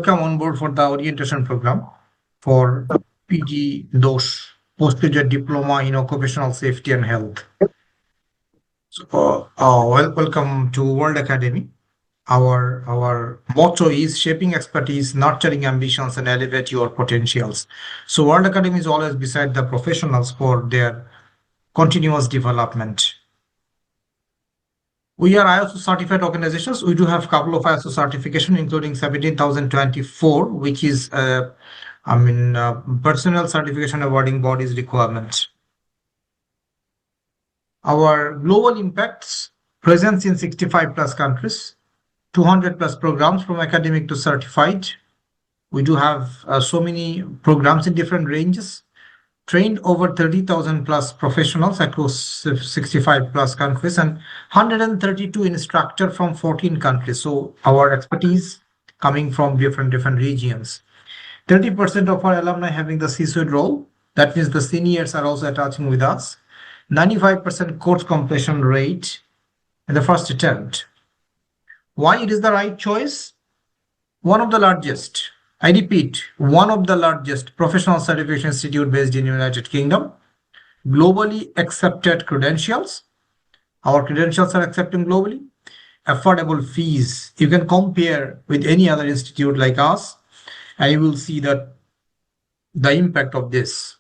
welcome on board for the orientation program for PGDOSH, Postgraduate Diploma in Occupational Safety and Health. So, welcome to World Academy. Our motto is shaping expertise, nurturing ambitions, and elevate your potentials. So, World Academy is always beside the professionals for their continuous development. We are ISO certified organizations. We do have a couple of ISO certification, including 17024, which is, personal certification awarding bodies requirement. Our global impacts, presence in 65 plus countries, 200 plus programs from academic to certified. We do have so many programs in different ranges. Trained over 30,000 plus professionals across 65 plus countries and 132 instructors from 14 countries. So our expertise coming from different regions. 30% of our alumni having the C-suite role. That means the seniors are also attaching with us. 95% course completion rate in the first attempt. Why it is the right choice? One of the largest, I repeat, one of the largest professional certification institute based in United Kingdom, globally accepted credentials. Our credentials are accepted globally. Affordable fees. You can compare with any other institute like us, and you will see that the impact of this.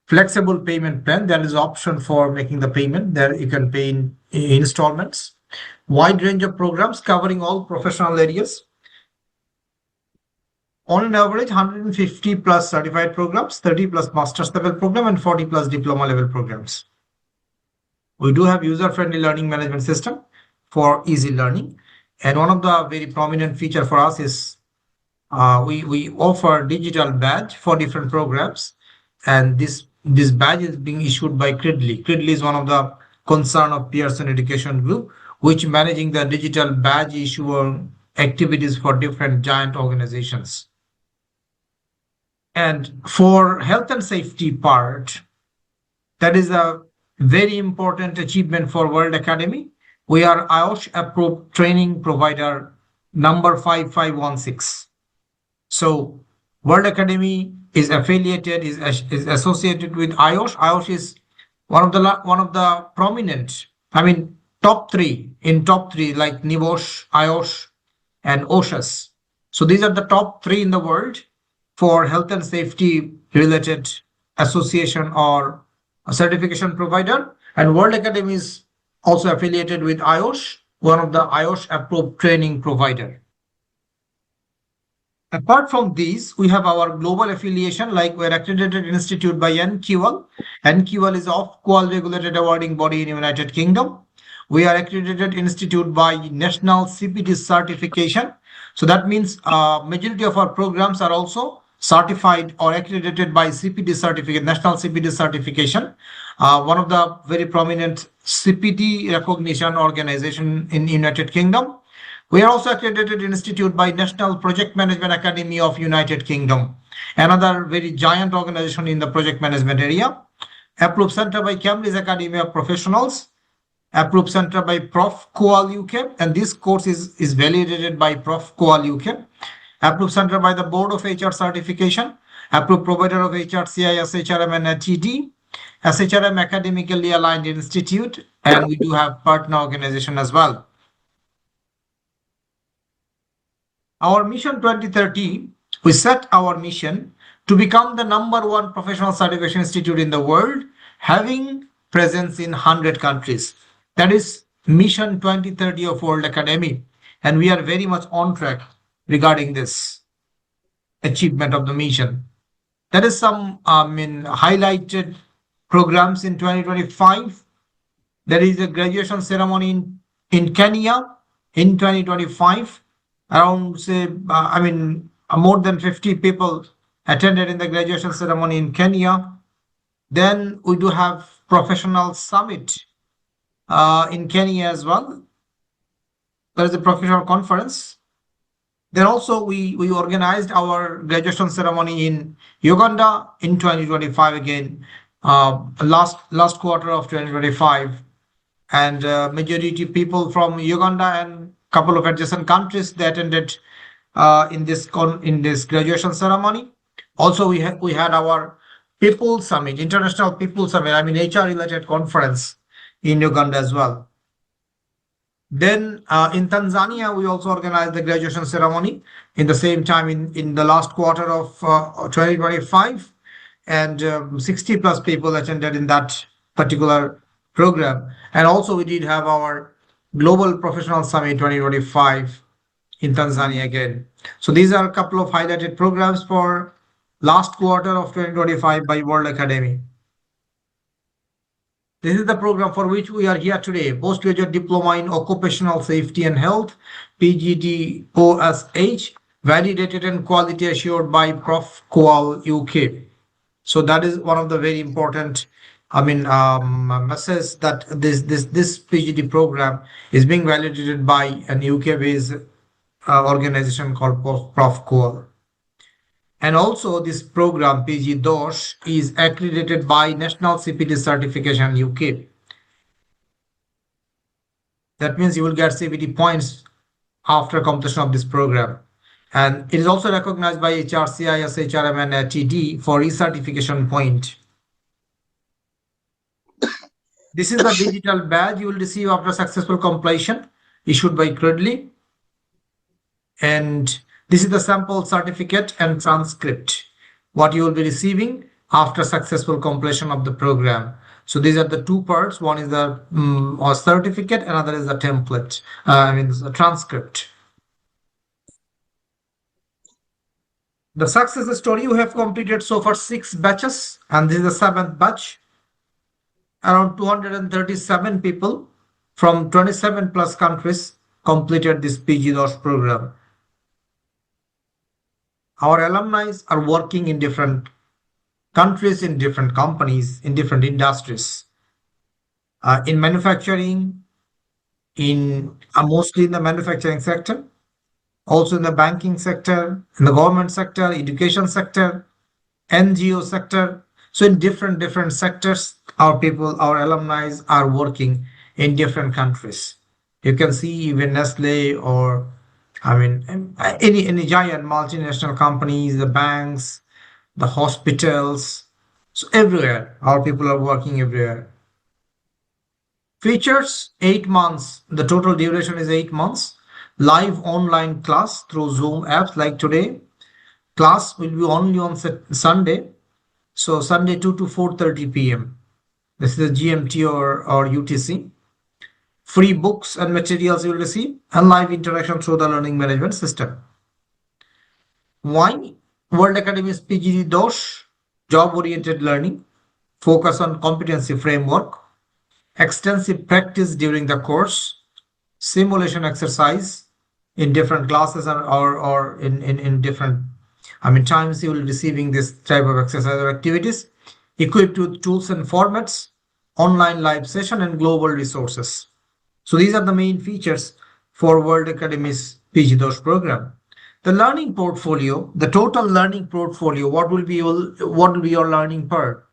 Flexible payment plan. There is option for making the payment. There you can pay in installments. Wide range of programs covering all professional areas. On an average, 150 plus certified programs, 30 plus master's level program, and 40 plus diploma level programs. We do have user-friendly learning management system for easy learning. And one of the very prominent feature for us is we offer digital badge for different programs. And this badge is being issued by Cridley. Cridley is one of the concern of Pearson Education Group, which managing the digital badge issue activities for different giant organizations. And for health and safety part, that is a very important achievement for World Academy. We are OSHA approved training provider number 5516. So World Academy is affiliated, is associated with IOSH. IOSH is one of the prominent, top three like NIBOSH, IOSH, and OSHAs. So these are the top three in the world for health and safety related association or a certification provider. And World Academy is also affiliated with IOSH, one of the IOSH approved training provider. Apart from these, we have our global affiliation, like we're accredited institute by NQL. NQL is OFQual regulated awarding body in United Kingdom. We are accredited institute by National CPD certification. So that means majority of our programs are also certified or accredited by CPD certificate, National CPD certification, one of the very prominent CPD recognition organization in United Kingdom. We are also accredited institute by National Project Management Academy of United Kingdom, another very giant organization in the project management area. Approved center by Cambridge Academy of Professionals, approved center by ProfQual-UK, and this course is validated by ProfQual-UK. Approved center by the Board of HR Certification, approved provider of HRCI, SHRM, and TD, SHRM academically aligned institute, and we do have partner organization as well. Our mission 2030, we set our mission to become the #1 professional certification institute in the world, having presence in 100 countries. That is mission 2030 of World Academy, and we are very much on track regarding this achievement of the mission. There is some highlighted programs in 2025. There is a graduation ceremony in Kenya in 2025. Around more than 50 people attended in the graduation ceremony in Kenya. Then we do have professional summit in Kenya as well. There is a professional conference. Then also we organized our graduation ceremony in Uganda in 2025 again, last quarter of 2025. And majority people from Uganda and couple of adjacent countries, they attended in this graduation ceremony. Also, we had our People Summit, International People Summit. I mean HR related conference in Uganda as well. Then in Tanzania, we also organized the graduation ceremony in the same time in the last quarter of 2025, and 60 plus people attended in that particular program. And also we did have our Global Professional Summit 2025 in Tanzania again. So these are a couple of highlighted programs for last quarter of 2025 by World Academy. This is the program for which we are here today. Postgraduate Diploma in Occupational Safety and Health, PGDOSH, validated and quality assured by ProfQual-UK. So that is one of the very important, message that this PGD program is being validated by an UK-based organization called ProfQual. And also this program PGDOSH is accredited by National CPD Certification UK. That means you will get CPD points after completion of this program. And it is also recognized by HRCIS, HRM and TD for recertification point. This is the digital badge you will receive after successful completion issued by Credly. And this is the sample certificate and transcript, what you will be receiving after successful completion of the program. So these are the two parts. One is the certificate, another is the template, the transcript. The success story, you have completed so far 6 batches, and this is the 7th batch. Around 237 people from 27 plus countries completed this PGDOSH program. Our alumni are working in different countries, in different companies, in different industries, in manufacturing, mostly in the manufacturing sector, also in the banking sector, in the government sector, education sector, NGO sector. So in different sectors, our alumni are working in different countries. You can see even Nestle or any giant multinational companies, the banks, the hospitals, so everywhere, our people are working everywhere. Features, 8 months. The total duration is 8 months. Live online class through Zoom apps like today. Class will be only on Sunday. So Sunday 2 to 4:30 p.m. This is the GMT or UTC. Free books and materials you will receive, and live interaction through the learning management system. Why? World Academy's PGDOSH, job-oriented learning, focus on competency framework, extensive practice during the course, simulation exercise in different classes or in different times you will be receiving this type of exercise or activities, equipped with tools and formats, online live session and global resources. So these are the main features for World Academy's PGDOSH program. The learning portfolio, the total learning portfolio, what will be your learning per?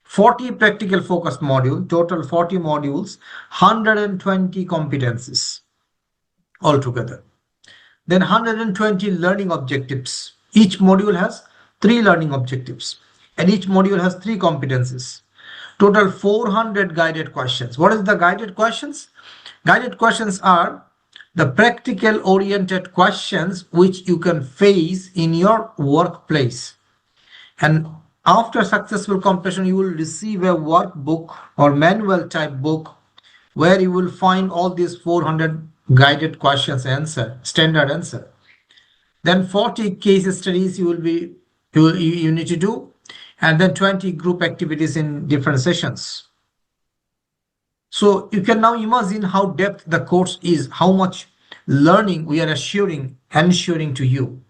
40 practical focused module, total 40 modules, 120 competencies altogether. Then 120 learning objectives. Each module has 3 learning objectives and each module has 3 competencies. Total 400 guided questions. What is the guided questions? Guided questions are the practical oriented questions which you can face in your workplace. And after successful completion, you will receive a workbook or manual type book where you will find all these 400 guided questions answer, standard answer. Then 40 case studies you need to do, and then 20 group activities in different sessions. So you can now imagine how depth the course is, how much learning we are ensuring to you.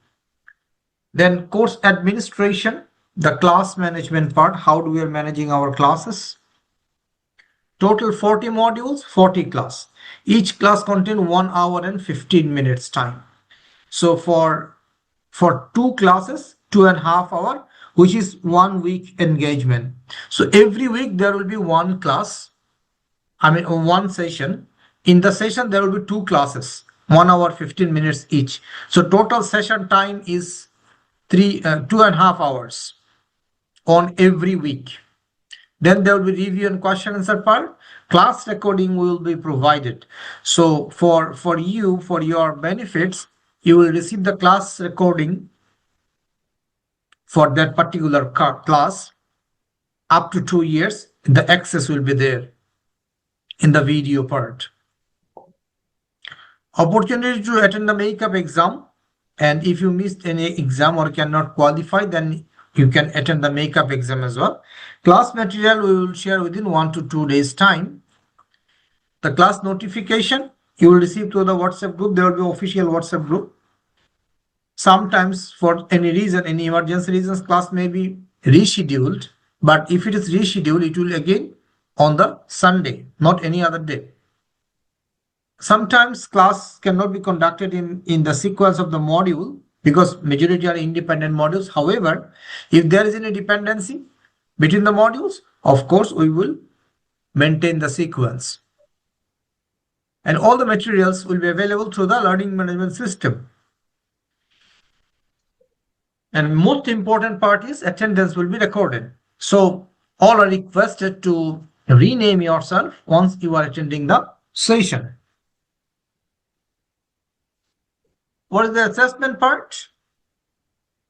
Then course administration, the class management part, how we are managing our classes. Total 40 modules, 40 class. Each class contains 1 hour and 15 minutes time. So for 2 classes, 2.5 hours, which is 1 week engagement. So every week there will be 1 class, 1 session. In the session, there will be 2 classes. 1 hour 15 minutes each. So total session time is 2.5 hours on every week. Then there will be review and question answer part. Class recording will be provided. So for you, for your benefits, you will receive the class recording for that particular class up to 2 years. The access will be there in the video part. Opportunity to attend the makeup exam. And if you missed any exam or cannot qualify, then you can attend the makeup exam as well. Class material we will share within 1 to 2 days time. The class notification you will receive through the WhatsApp group. There will be official WhatsApp group. Sometimes for any reason, any emergency reasons, class may be rescheduled. But if it is rescheduled, it will again on the Sunday, not any other day. Sometimes class cannot be conducted in the sequence of the module because majority are independent modules. However, if there is any dependency between the modules, of course, we will maintain the sequence. And all the materials will be available through the learning management system. And most important part is attendance will be recorded. So all are requested to rename yourself once you are attending the session. What is the assessment part?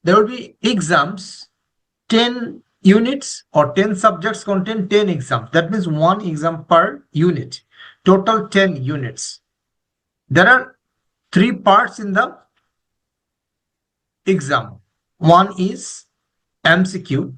There will be exams, 10 units or 10 subjects contain 10 exams. That means 1 exam per unit. Total 10 units. There are 3 parts in the exam. One is MCQ,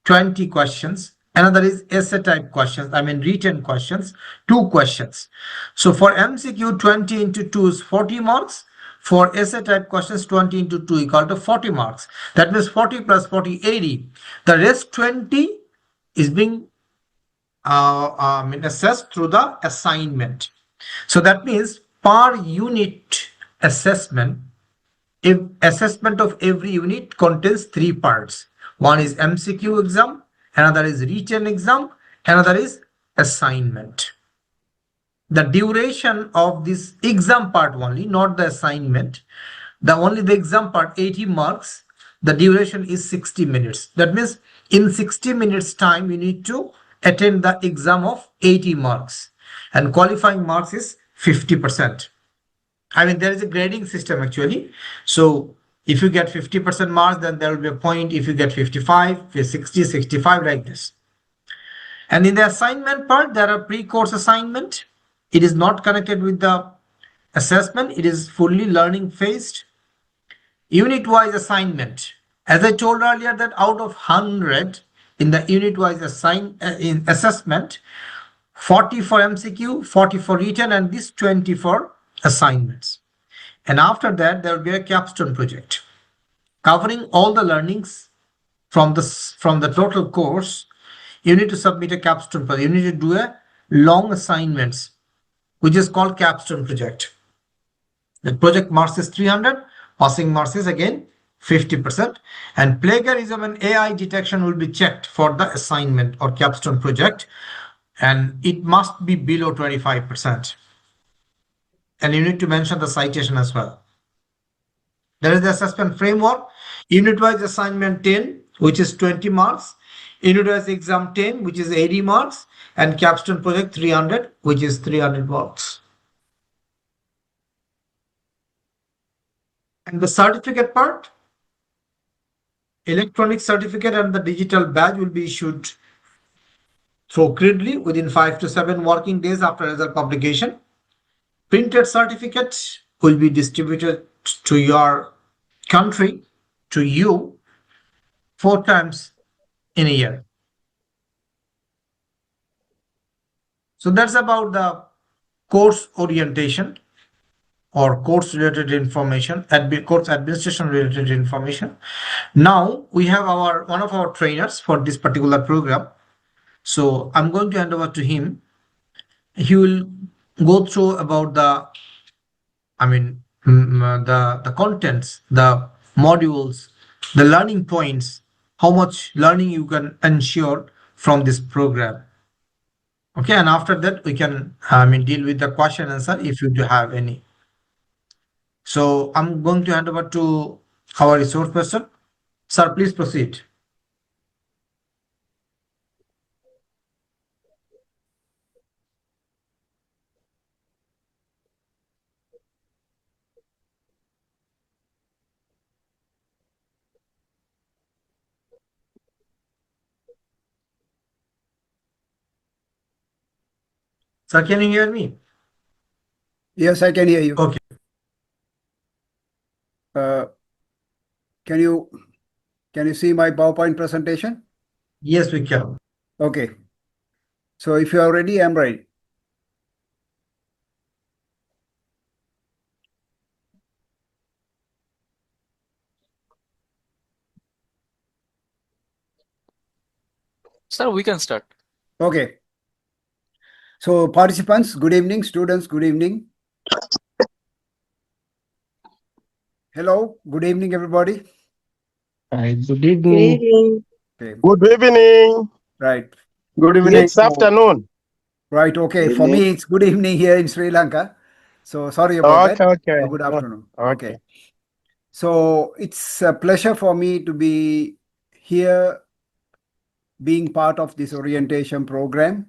20 questions. Another is essay type questions, written questions, 2 questions. So for MCQ, 20 into 2 is 40 marks. For essay type questions, 20 into 2 equal to 40 marks. That means 40 plus 40, 80. The rest 20 is being assessed through the assignment. So that means per unit assessment, if assessment of every unit contains 3 parts. One is MCQ exam, another is written exam, another is assignment. The duration of this exam part only, not the assignment, only the exam part, 80 marks, the duration is 60 minutes. That means in 60 minutes time, you need to attend the exam of 80 marks and qualifying marks is 50%. There is a grading system actually. So if you get 50% marks, then there will be a point. If you get 55, 60, 65, like this. And in the assignment part, there are pre-course assignment. It is not connected with the assessment. It is fully learning phased. Unit-wise assignment. As I told earlier that out of 100 in the unit-wise in assessment, 40 for MCQ, 40 for written, and this 20 for assignments. And after that, there will be a capstone project covering all the learnings from the total course. You need to submit a capstone project. You need to do a long assignments, which is called capstone project. The project marks is 300, passing marks is again 50%, and plagiarism and AI detection will be checked for the assignment or capstone project, and it must be below 25%. And you need to mention the citation as well. There is the assessment framework. Unit-wise assignment 10, which is 20 marks. Unit-wise exam 10, which is 80 marks. And capstone project 300, which is 300 marks. And the certificate part, electronic certificate and the digital badge will be issued through Credly within 5 to 7 working days after result publication. Printed certificate will be distributed to your country, to you, 4 times in a year. So that's about the course orientation or course related information, course administration related information. Now we have one of our trainers for this particular program. So I'm going to hand over to him. He will go through about the contents, the modules, the learning points, how much learning you can ensure from this program. Okay, and after that we can deal with the question answer if you do have any. So I'm going to hand over to our resource person. Sir, please proceed. Sir, can you hear me? Yes, I can hear you. Okay. Can you see my PowerPoint presentation? Yes, we can. Okay. So if you are ready, I'm ready. Sir, we can start. Okay. So participants, good evening. Students, good evening. Hello. Good evening, everybody. Good evening. Okay. Good evening. Right. Good evening. Yes. It's afternoon. Right. Okay. Good For evening. me, it's good evening here in Sri Lanka. So sorry about that. Okay. Good afternoon. Okay. So it's a pleasure for me to be here being part of this orientation program.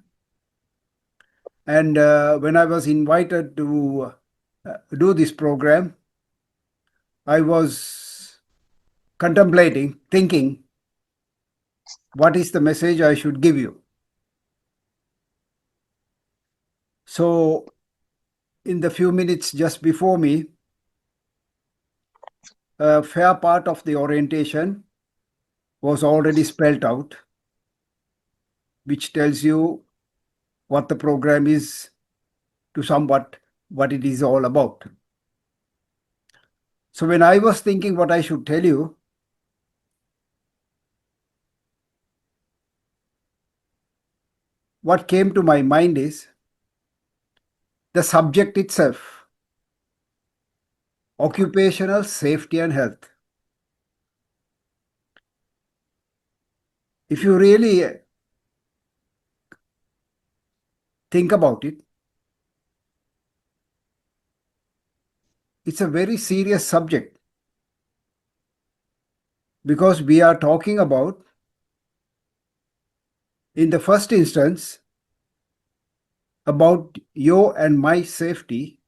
And when I was invited to do this program, I was contemplating, thinking, what is the message I should give you? So in the few minutes just before me, a fair part of the orientation was already spelled out, which tells you what the program is to somewhat what it is all about. So when I was thinking what I should tell you, what came to my mind is the subject itself, occupational safety and health. If you really think about it, it's a very serious subject because we are talking about, in the first instance, about your and my safety,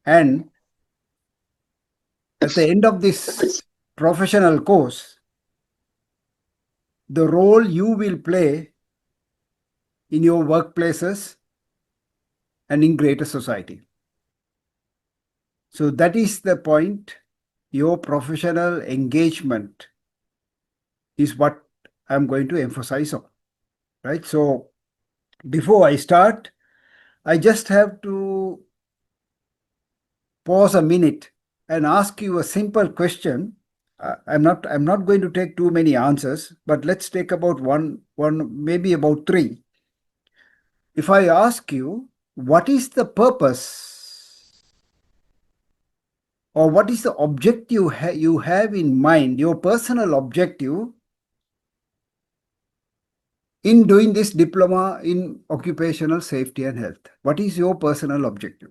and at the end of this professional course, the role you will play in your workplaces and in greater society. So that is the point. Your professional engagement is what I'm going to emphasize on, right? So before I start, I just have to pause a minute and ask you a simple question. I'm not going to take too many answers, but let's take about one, maybe about three. If I ask you, what is the purpose or what is the objective you have in mind, your personal objective in doing this diploma in occupational safety and health? What is your personal objective?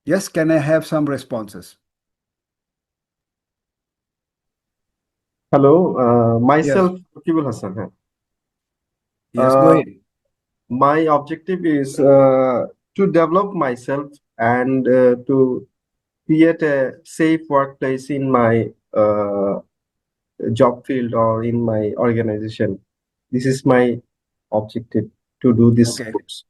Yes, can I have some responses? Hello. Myself, Rakibul Hassan. Yes, go ahead. My objective is to develop myself and to create a safe workplace in my job field or in my organization. This is my objective to do this Okay. course.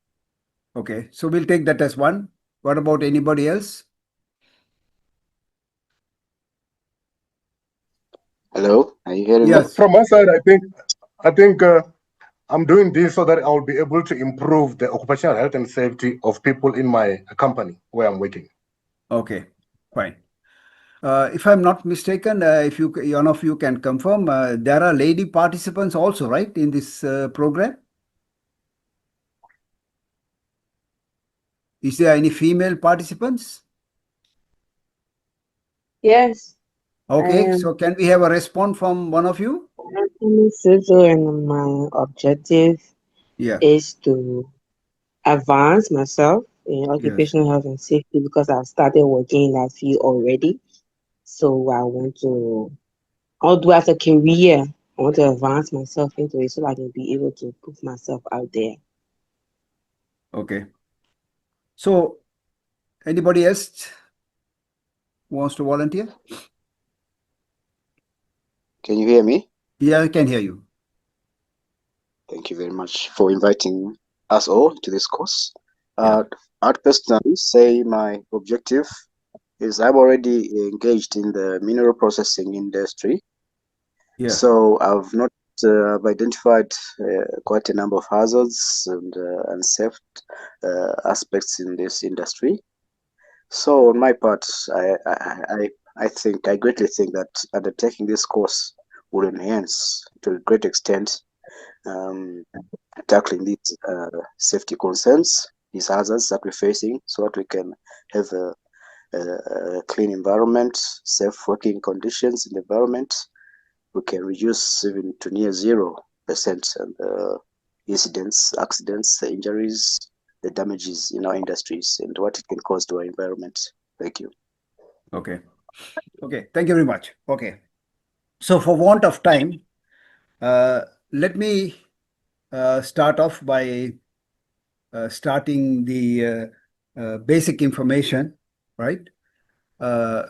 Okay, so we'll take that as one. What about anybody else? Hello, are you hearing me? Yes. From my side, I think I'm doing this so that I'll be able to improve the occupational health and safety of people in my company where I'm working. Okay, fine. If I'm not mistaken, if one of you can confirm, there are lady participants also, right, in this program? Is there any female participants? Yes. Okay, so can we have a response from one of you? Civil, and my objective Yeah. is to advance myself in occupational health and safety because I've started working in that field already. So I want to, although as a career, I want to advance myself into it so I can be able to put myself out there. Okay. So, anybody else wants to volunteer? Can you hear me? Yeah, I can hear you. Thank you very much for inviting us all to this course. Yeah. I'd personally say my objective is I'm already engaged in the mineral processing industry. Yeah. So I've identified quite a number of hazards and unsafe aspects in this industry. So on my part, I greatly think that undertaking this course will enhance to a great extent tackling these safety concerns, these hazards that we're facing, so that we can have a clean environment, safe working conditions in the environment. We can reduce even to near 0% incidents, accidents, injuries, the damages in our industries, and what it can cause to our environment. Thank you. Okay. Okay. Thank you very much. Okay. So, for want of time, let me start off by starting the basic information, right?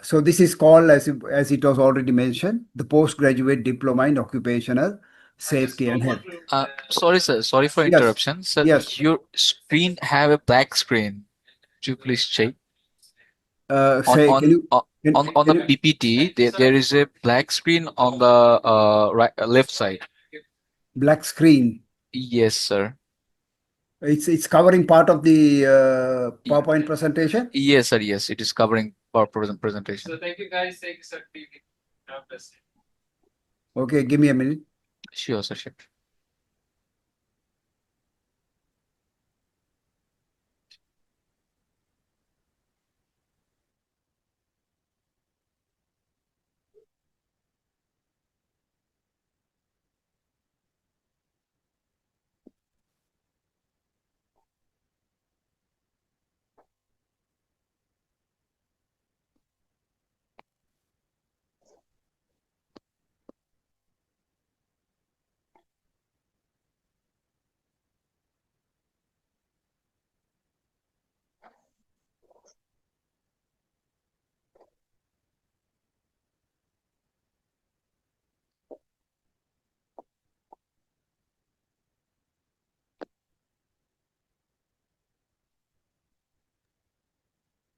So this is called, as it was already mentioned, the postgraduate diploma in occupational safety and health. Sorry, sir. Sorry for Yes. interruption. Sir, Yes. your screen have a black screen. Could you please check? Say, can you? On the PPT, there is a black screen on the left side. Black screen. Yes, sir. It's covering part of the PowerPoint presentation. Yes, sir. Yes, it is covering our presentation. So thank you, guys. Thank you, sir. Okay, give me a minute. Sure, sir. Sure.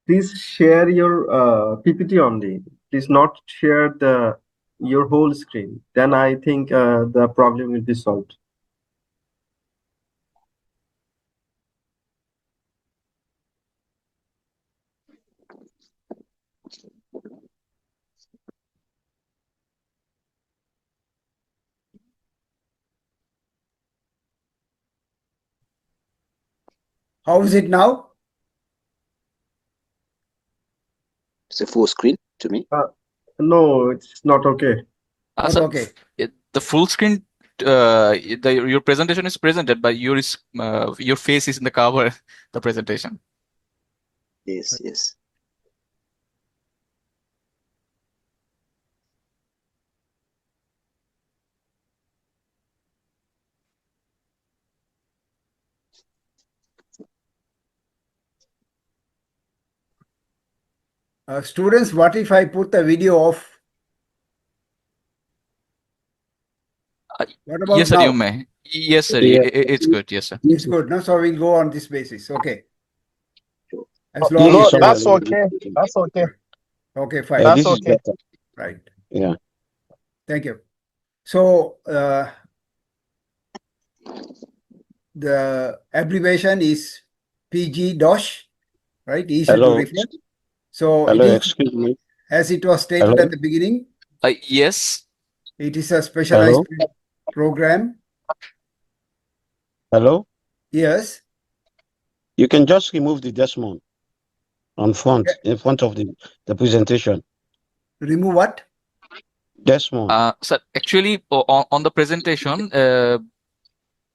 Please share your PPT only. Please not share your whole screen. Then I think the problem will be solved. How is it now? It's a full screen to me. No, it's not okay. Not Sir, okay. the full screen, your presentation is presented, but your face is in the cover, the presentation. Yes, yes. Students, what if I put the video off? What about Yes, sir. now? You may. Yes, sir. Yeah. It's good. Yes, sir. It's good. No, so we'll go on this basis. Okay. As You long know, as you that's okay. That's okay. okay, fine. this That's is okay. better. Right. Yeah. Thank you. So the abbreviation is PGDOSH, right? Easy to Hello. refer. So it Hello. is, Excuse me. as it was stated Hello. at the beginning, Yes. it is a specialized program. Hello. Yes. You can just remove the Desmond in front of the presentation. Remove what? Desmond. Sir, actually, on the presentation, the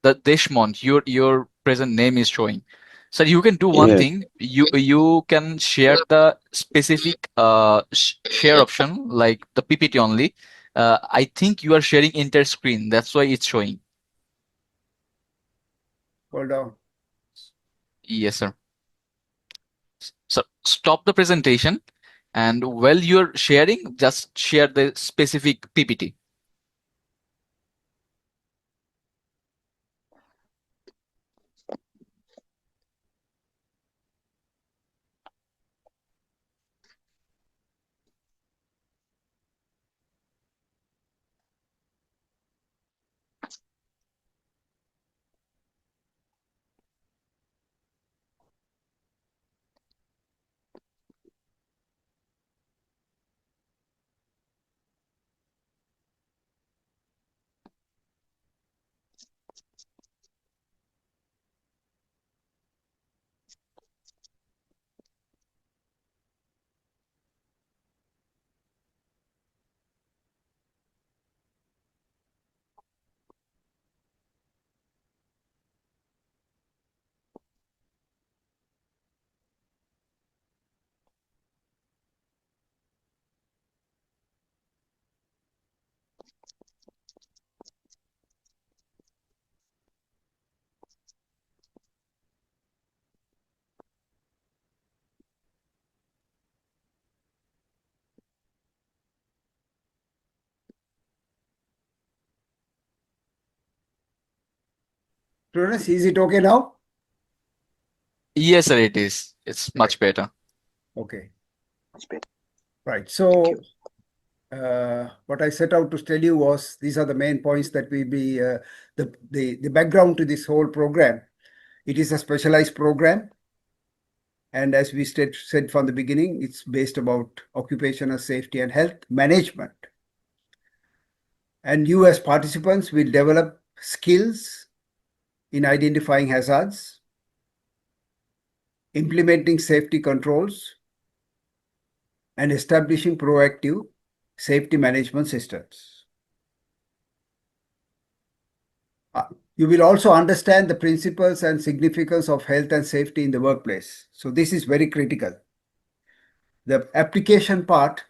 Deshmont, your present name is showing. So you can do one Yes. thing. You can share the specific share option like the PPT only. I think you are sharing entire screen. That's why it's showing. Hold on. Yes, sir. So stop the presentation, and while you're sharing, just share the specific PPT. Students, is it okay now? Yes, sir, it is. It's much better. Okay. Much better. Right. Thank So you. what I set out to tell you was these are the main points that will be the background to this whole program. It is a specialized program. And as we said from the beginning, it's based about occupational safety and health management. And you as participants will develop skills in identifying hazards, implementing safety controls, and establishing proactive safety management systems. You will also understand the principles and significance of health and safety in the workplace. So this is very critical. The application part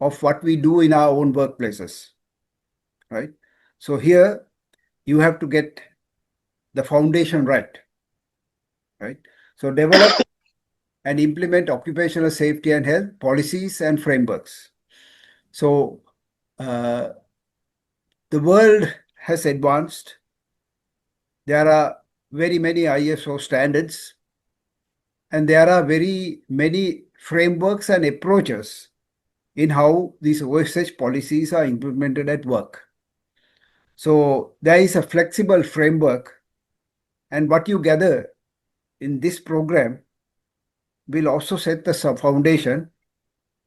of what we do in our own workplaces, right? So here you have to get the foundation right? So develop and implement occupational safety and health policies and frameworks. So the world has advanced. There are very many ISO standards, and there are very many frameworks and approaches in how these OSH policies are implemented at work. So there is a flexible framework, and what you gather in this program will also set the foundation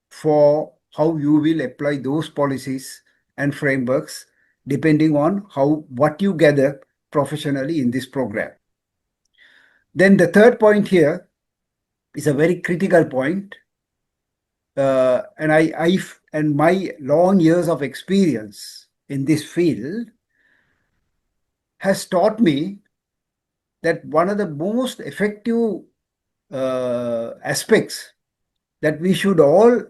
for how you will apply those policies and frameworks depending on what you gather professionally in this program. Then the third point here is a very critical point, and my long years of experience in this field has taught me that one of the most effective aspects that we should all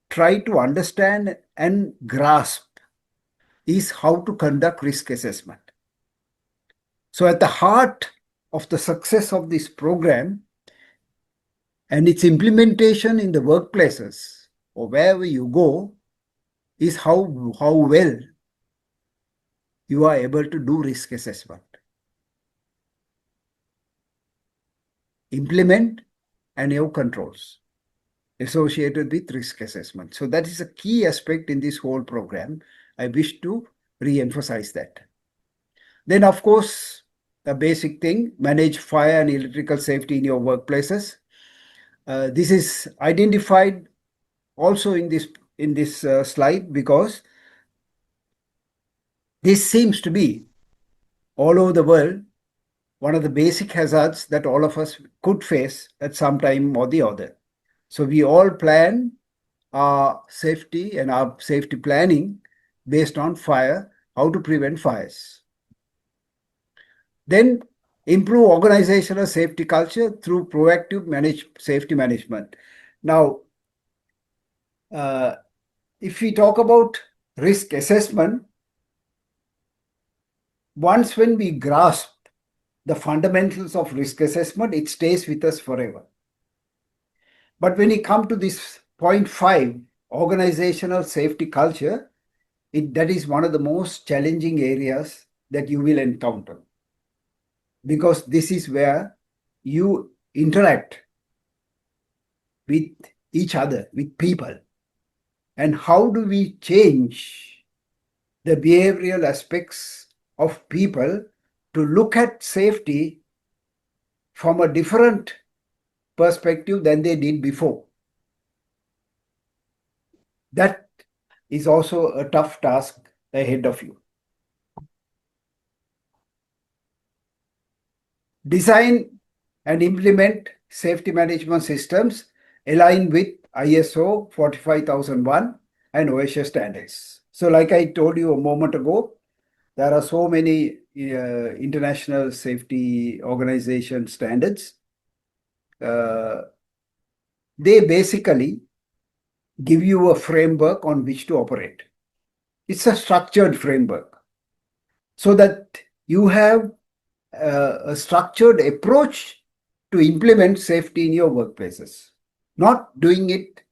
try to understand and grasp is how to conduct risk assessment. So at the heart of the success of this program and its implementation in the workplaces or wherever you go is how well you are able to do risk assessment, implement, and have controls associated with risk assessment. So that is a key aspect in this whole program. I wish to re-emphasize that. Then, of course, the basic thing, manage fire and electrical safety in your workplaces. This is identified also in this slide because this seems to be all over the world one of the basic hazards that all of us could face at some time or the other. So we all plan our safety and our safety planning based on fire, how to prevent fires. Then Improve organizational safety culture through proactive safety management. Now, if we talk about risk assessment, once when we grasp the fundamentals of risk assessment, it stays with us forever. But when you come to this point 5, organizational safety culture, that is one of the most challenging areas that you will encounter, because this is where you interact with each other, with people. And how do we change the behavioral aspects of people to look at safety from a different perspective than they did before? That is also a tough task ahead of you. Design and implement safety management systems aligned with ISO 45001 and OSHA standards. So like I told you a moment ago, there are so many international safety organization standards. They basically give you a framework on which to operate. It's a structured framework so that you have a structured approach to implement safety in your workplaces. Not doing it,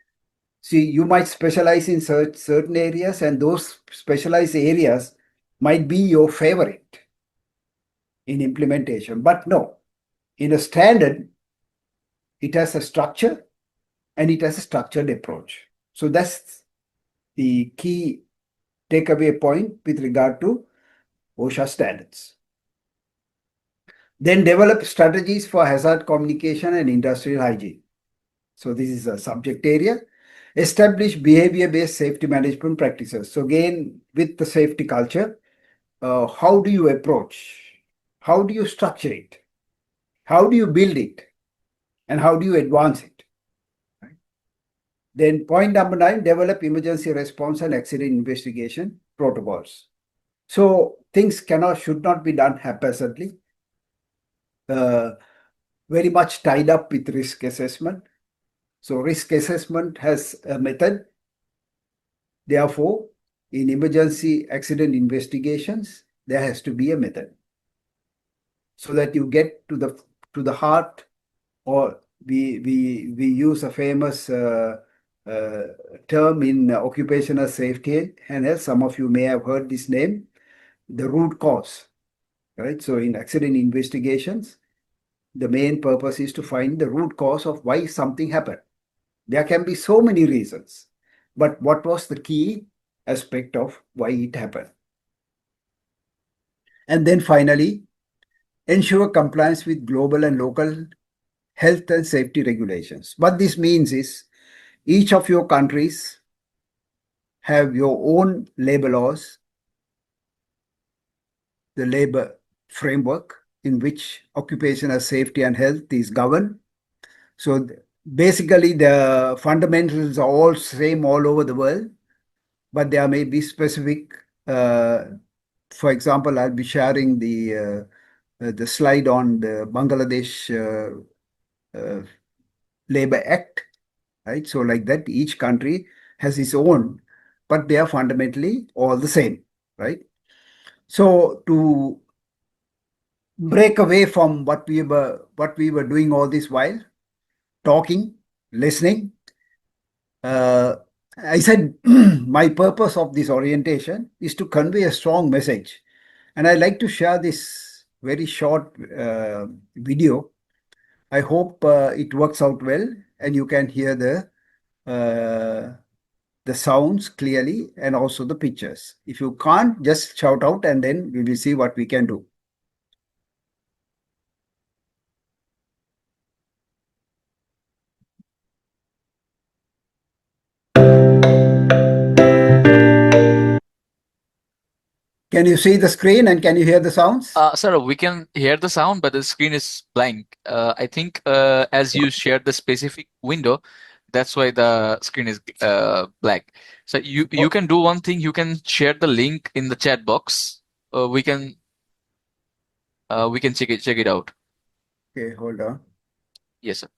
see, you might specialize in certain areas, and those specialized areas might be your favorite in implementation. But no, in a standard, it has a structure and it has a structured approach. So that's the key takeaway point with regard to OSHA standards. Then develop strategies for hazard communication and industrial hygiene. So this is a subject area. Establish behavior-based safety management practices. So again, with the safety culture, how do you approach? How do you structure it? How do you build it? And how do you advance it? Right? Then point number 9, develop emergency response and accident investigation protocols. So things should not be done haphazardly. Very much tied up with risk assessment. So risk assessment has a method. Therefore, in emergency accident investigations, there has to be a method so that you get to the heart. Or we use a famous term in occupational safety, and as some of you may have heard this name, the root cause. Right? So in accident investigations, the main purpose is to find the root cause of why something happened. There can be so many reasons, but what was the key aspect of why it happened? And then finally, ensure compliance with global and local health and safety regulations. What this means is each of your countries have your own labor laws, the labor framework in which occupational safety and health is governed. So basically the fundamentals are all same all over the world, but there may be specific, for example, I'll be sharing the slide on the Bangladesh Labor Act, right? So like that, each country has its own, but they are fundamentally all the same, right? So to break away from what we were doing all this while, talking, listening, I said my purpose of this orientation is to convey a strong message. And I'd like to share this very short video. I hope it works out well and you can hear the sounds clearly and also the pictures. If you can't, just shout out and then we will see what we can do. Can you see the screen and can you hear the sounds? Sir, we can hear the sound, but the screen is blank. I think as you shared the specific window, that's why the screen is black. So you can do one thing. You can share the link in the chat box. We can We can check it out. Okay, hold on. Yes, sir.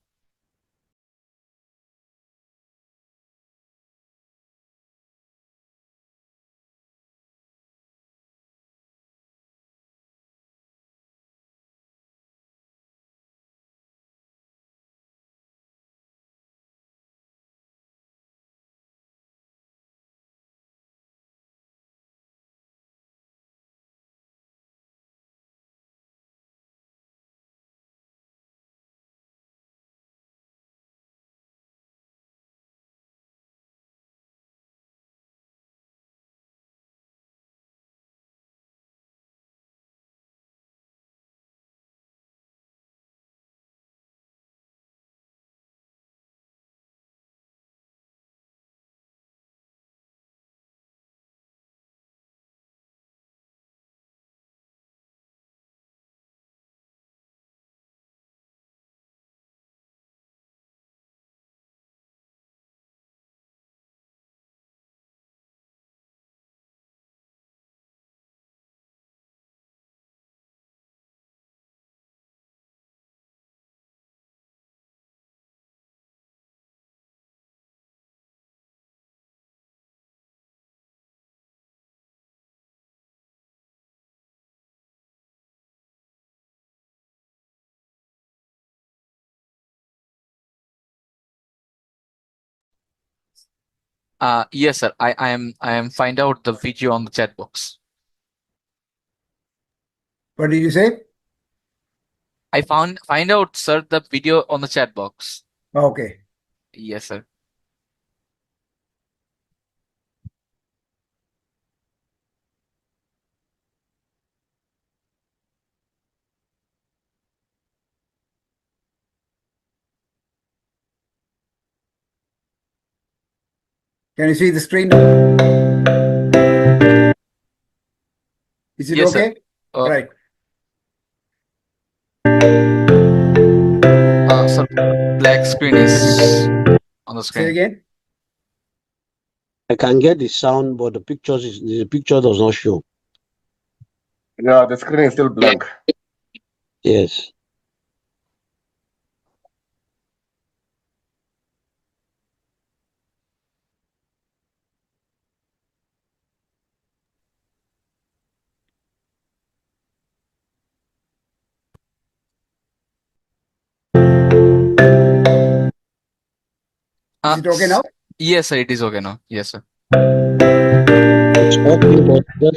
Yes, sir. I am find out the video on the chat box. What did you say? I find out, sir, the video on the chat box. Okay. Yes, sir. Can you see the screen? Is it Yes, sir. okay? Right. Sir, black screen is on the Say screen. again. I can get the sound, but the picture does not show. Yeah, the screen is still blank. Yes. Is it okay now? Yes, sir. It is okay now. Yes, sir.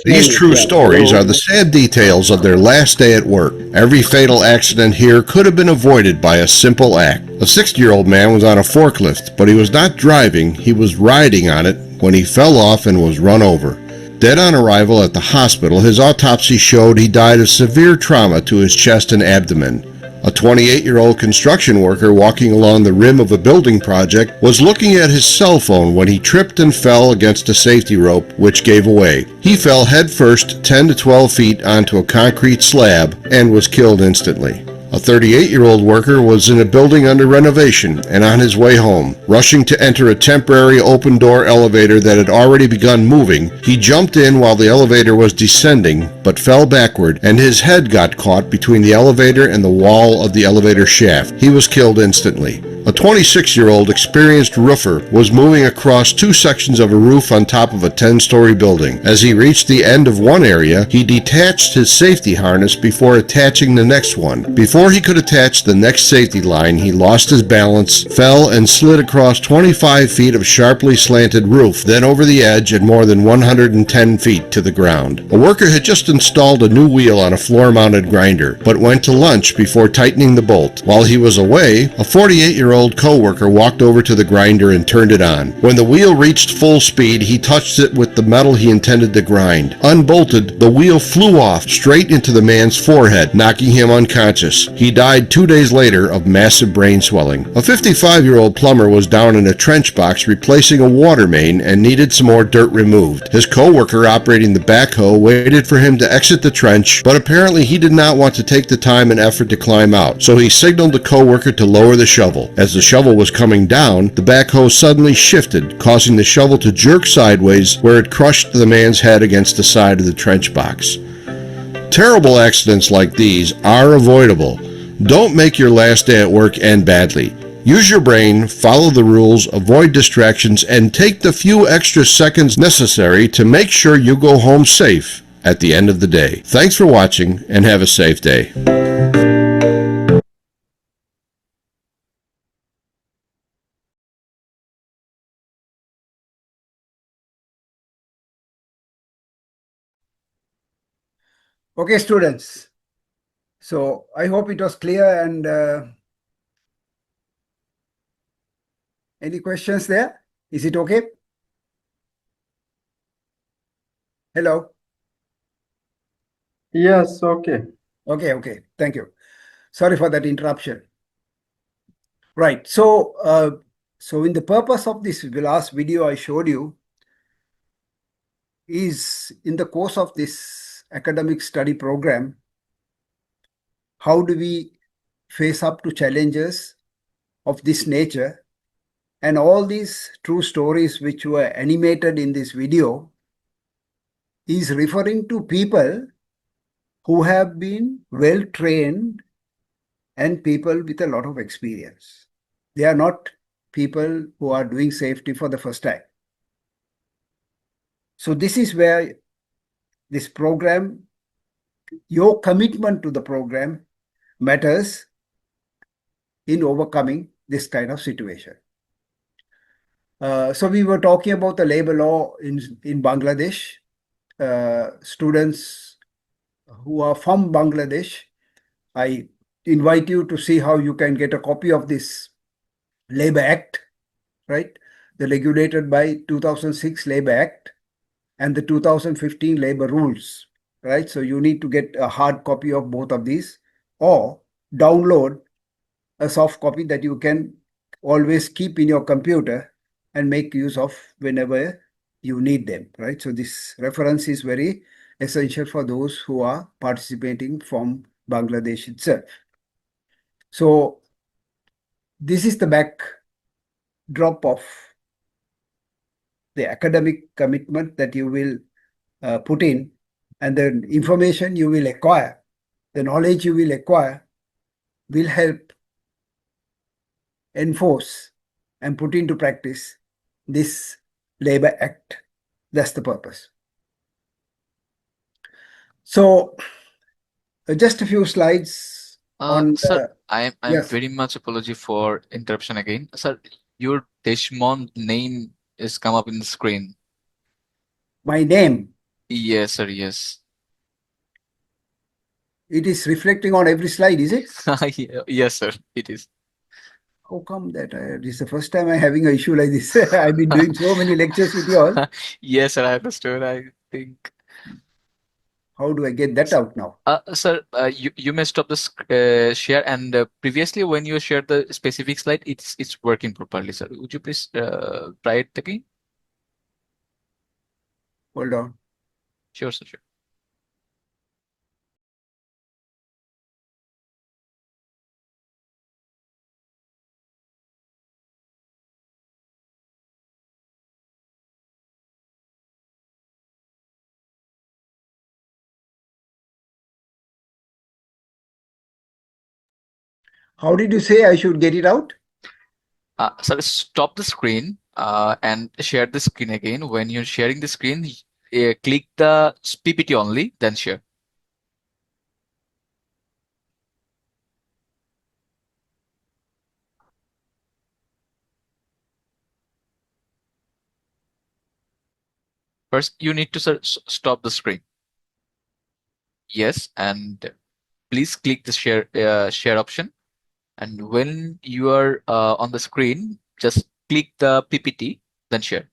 These true stories are the sad details of their last day at work. Every fatal accident here could have been avoided by a simple act. A 60-year-old man was on a forklift, but he was not driving, he was riding on it when he fell off and was run over. Dead on arrival at the hospital, his autopsy showed he died of severe trauma to his chest and abdomen. A 28-year-old construction worker walking along the rim of a building project was looking at his cell phone when he tripped and fell against a safety rope, which gave away. He fell headfirst 10 to 12 feet onto a concrete slab and was killed instantly. A 38-year-old worker was in a building under renovation and on his way home. Rushing to enter a temporary open-door elevator that had already begun moving, he jumped in while the elevator was descending, but fell backward, and his head got caught between the elevator and the wall of the elevator shaft. He was killed instantly. A 26-year-old experienced roofer was moving across two sections of a roof on top of a 10-story building. As he reached the end of one area, he detached his safety harness before attaching the next one. Before he could attach the next safety line, he lost his balance, fell, and slid across 25 feet of sharply slanted roof, then over the edge at more than 110 feet to the ground. A worker had just installed a new wheel on a floor-mounted grinder, but went to lunch before tightening the bolt. While he was away, a 48-year-old co-worker walked over to the grinder and turned it on. When the wheel reached full speed, he touched it with the metal he intended to grind. Unbolted, the wheel flew off straight into the man's forehead, knocking him unconscious. He died 2 days later of massive brain swelling. A 55-year-old plumber was down in a trench box replacing a water main and needed some more dirt removed. His co-worker operating the backhoe waited for him to exit the trench, but apparently he did not want to take the time and effort to climb out, so he signaled the co-worker to lower the shovel. As the shovel was coming down, the backhoe suddenly shifted, causing the shovel to jerk sideways where it crushed the man's head against the side of the trench box. Terrible accidents like these are avoidable. Don't make your last day at work end badly. Use your brain, follow the rules, avoid distractions, and take the few extra seconds necessary to make sure you go home safe at the end of the day. Thanks for watching and have a safe day. Okay, students. So I hope it was clear, and any questions there? Is it okay? Hello? Yes, okay. Okay. Thank you. Sorry for that interruption. Right. So in the purpose of this last video I showed you is, in the course of this academic study program, how do we face up to challenges of this nature? And all these true stories which were animated in this video is referring to people who have been well trained and people with a lot of experience. They are not people who are doing safety for the first time. So this is where this program, your commitment to the program matters in overcoming this kind of situation. So we were talking about the labor law in Bangladesh. Students who are from Bangladesh, I invite you to see how you can get a copy of this Labor Act, right? The regulated by 2006 Labor Act and the 2015 Labor Rules, right? So you need to get a hard copy of both of these or download a soft copy that you can always keep in your computer and make use of whenever you need them, right? So this reference is very essential for those who are participating from Bangladesh itself. So this is the backdrop of the academic commitment that you will put in, and the information you will acquire, the knowledge you will acquire will help enforce and put into practice this Labor Act. That's the purpose. So just a few slides on Sir, I'm yes, very much apology for interruption again. Sir, your Deshmon name is come up in the screen. my name. Yes, sir, yes. It is reflecting on every slide, is it? Yes, sir, it is. How come that? This is the first time I'm having an issue like this. I've been doing so many lectures with you all. Yes, sir, I understood. I think. How do I get that out now? Sir, you may stop the share, and previously when you shared the specific slide, it's working properly, sir. Would you please try it again? Hold on. Sure, sir, sure. How did you say I should get it out? Sir, stop the screen and share the screen again. When you're sharing the screen, click the PPT only, then share. First, you need to stop the screen. Yes, and please click the share option. And when you are on the screen, just click the PPT, then share.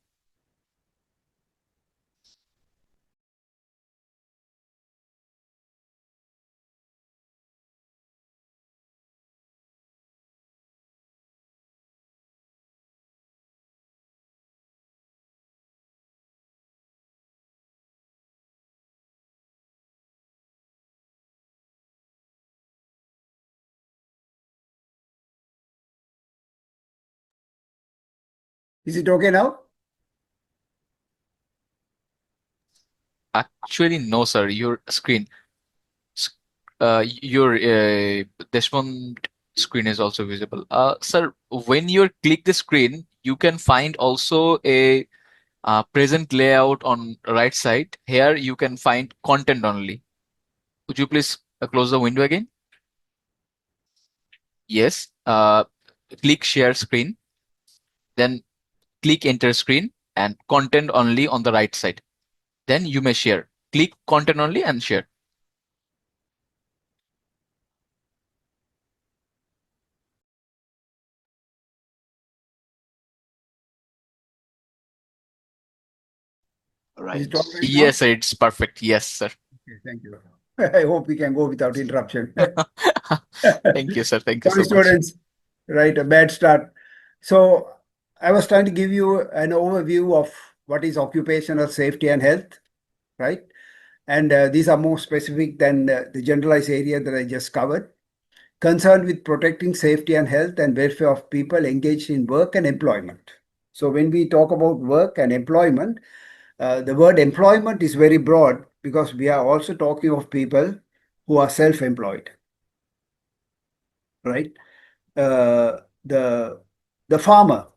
Is it okay now? Actually, no, sir. Your screen. your dashboard screen is also visible. Sir, when you click the screen, you can find also a present layout on right side. Here you can find content only. Would you please close the window again? Yes. Click share screen, then click enter screen and content only on the right side. Then you may share. Click content only and share. Right. Is it all right now? Yes, sir, it's perfect. Yes, sir. Okay, thank you. I hope we can go without interruption. Thank you, sir. Thank you Sorry, so much. students. Right, a bad start. So I was trying to give you an overview of what is occupational safety and health, right? And these are more specific than the generalized area that I just covered. Concerned with protecting safety and health and welfare of people engaged in work and employment. So when we talk about work and employment, the word employment is very broad because we are also talking of people who are self-employed, right? The farmer,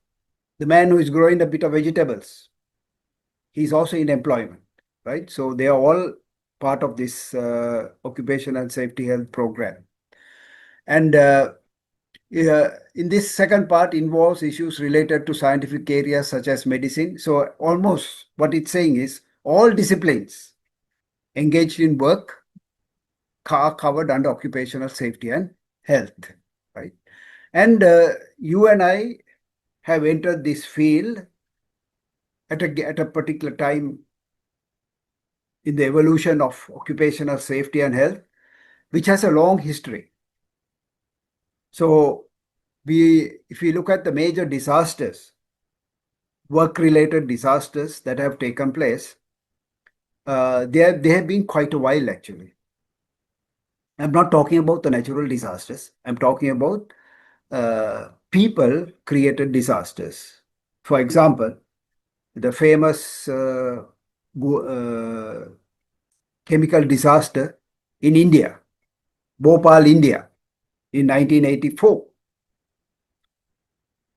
the man who is growing a bit of vegetables, he's also in employment, right? So they are all part of this occupational safety health program. And in this second part involves issues related to scientific areas such as medicine. So almost what it's saying is all disciplines engaged in work are covered under occupational safety and health, right? And you and I have entered this field at a particular time in the evolution of occupational safety and health, which has a long history. So if we look at the major disasters, work-related disasters that have taken place, they have been quite a while actually. I'm not talking about the natural disasters. I'm talking about people-created disasters. For example, the famous chemical disaster in India, Bhopal, India, in 1984.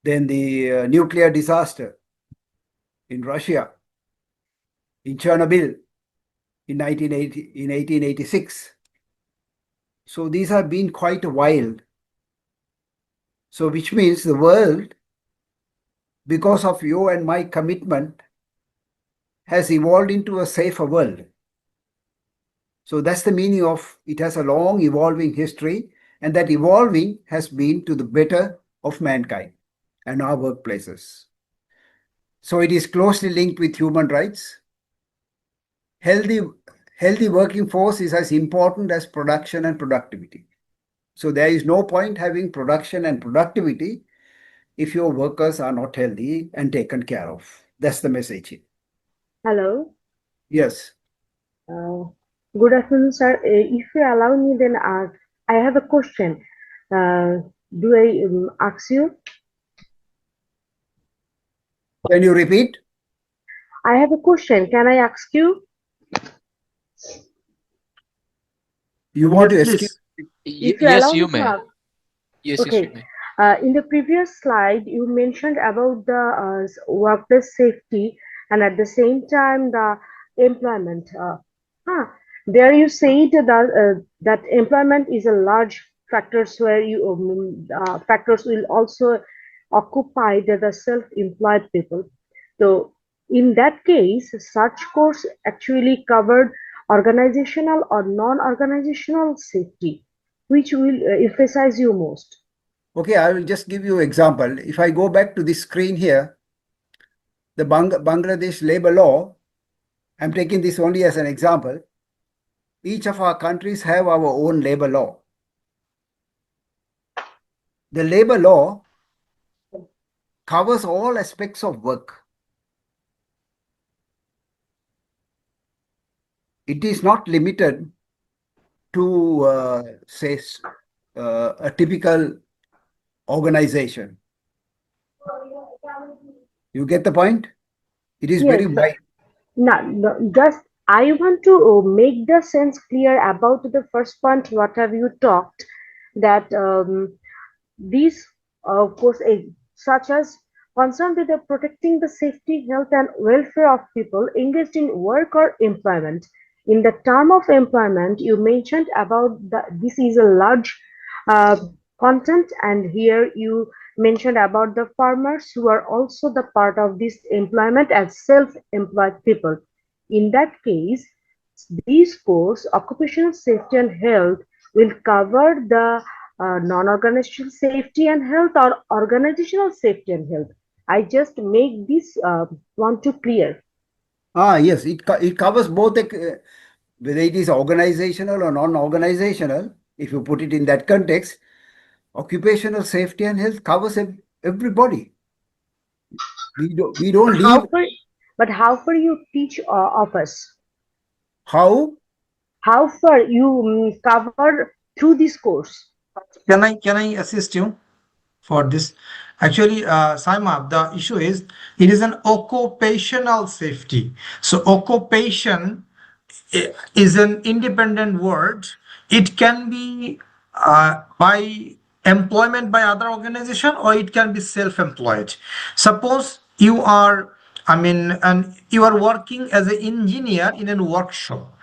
Then the nuclear disaster in Russia, in Chernobyl, in 1886. So these have been quite a while. So which means the world, because of you and my commitment, has evolved into a safer world. So that's the meaning of it has a long evolving history, and that evolving has been to the better of mankind and our workplaces. So it is closely linked with human rights. Healthy working force is as important as production and productivity. So there is no point having production and productivity if your workers are not healthy and taken care of. That's the message here. Hello. Yes. Good afternoon, sir. If you allow me, then I have a question. Do I ask you? Can you repeat? I have a question. Can I ask you? You want Yes, to escape? please. If you Yes, allow you me to may. ask. Yes, yes, Okay. you may. In the previous slide, you mentioned about the workplace safety and at the same time the employment. There you said that employment is a large factors where factors will also occupy the self-employed people. So in that case, such course actually covered organizational or non-organizational safety, which will emphasize you most. Okay, I will just give you an example. If I go back to this screen here, the Bangladesh labor law, I'm taking this only as an example. Each of our countries have our own labor law. The labor law covers all aspects of work. It is not limited to, say, a typical organization. You get the point? It is very Yes, wide. no, just I want to make the sense clear about the first point. What have you talked that these course such as concerned with the protecting the safety, health, and welfare of people engaged in work or employment. In the term of employment, you mentioned about this is a large uh, content, and here you mentioned about the farmers who are also the part of this employment as self-employed people. In that case, this course, occupational safety and health, will cover the non-organizational safety and health or organizational safety and health. I just make this want to clear. Yes, it covers both, whether it is organizational or non-organizational. If you put it in that context, occupational safety and health covers everybody. We don't leave. But how far you teach of us? How? How far you cover through this course? Can I assist you for this? Actually, Saima, the issue is it is an occupational safety. So occupation is an independent word. It can be by employment by other organization, or it can be self-employed. Suppose you are, and you are working as an engineer in a workshop.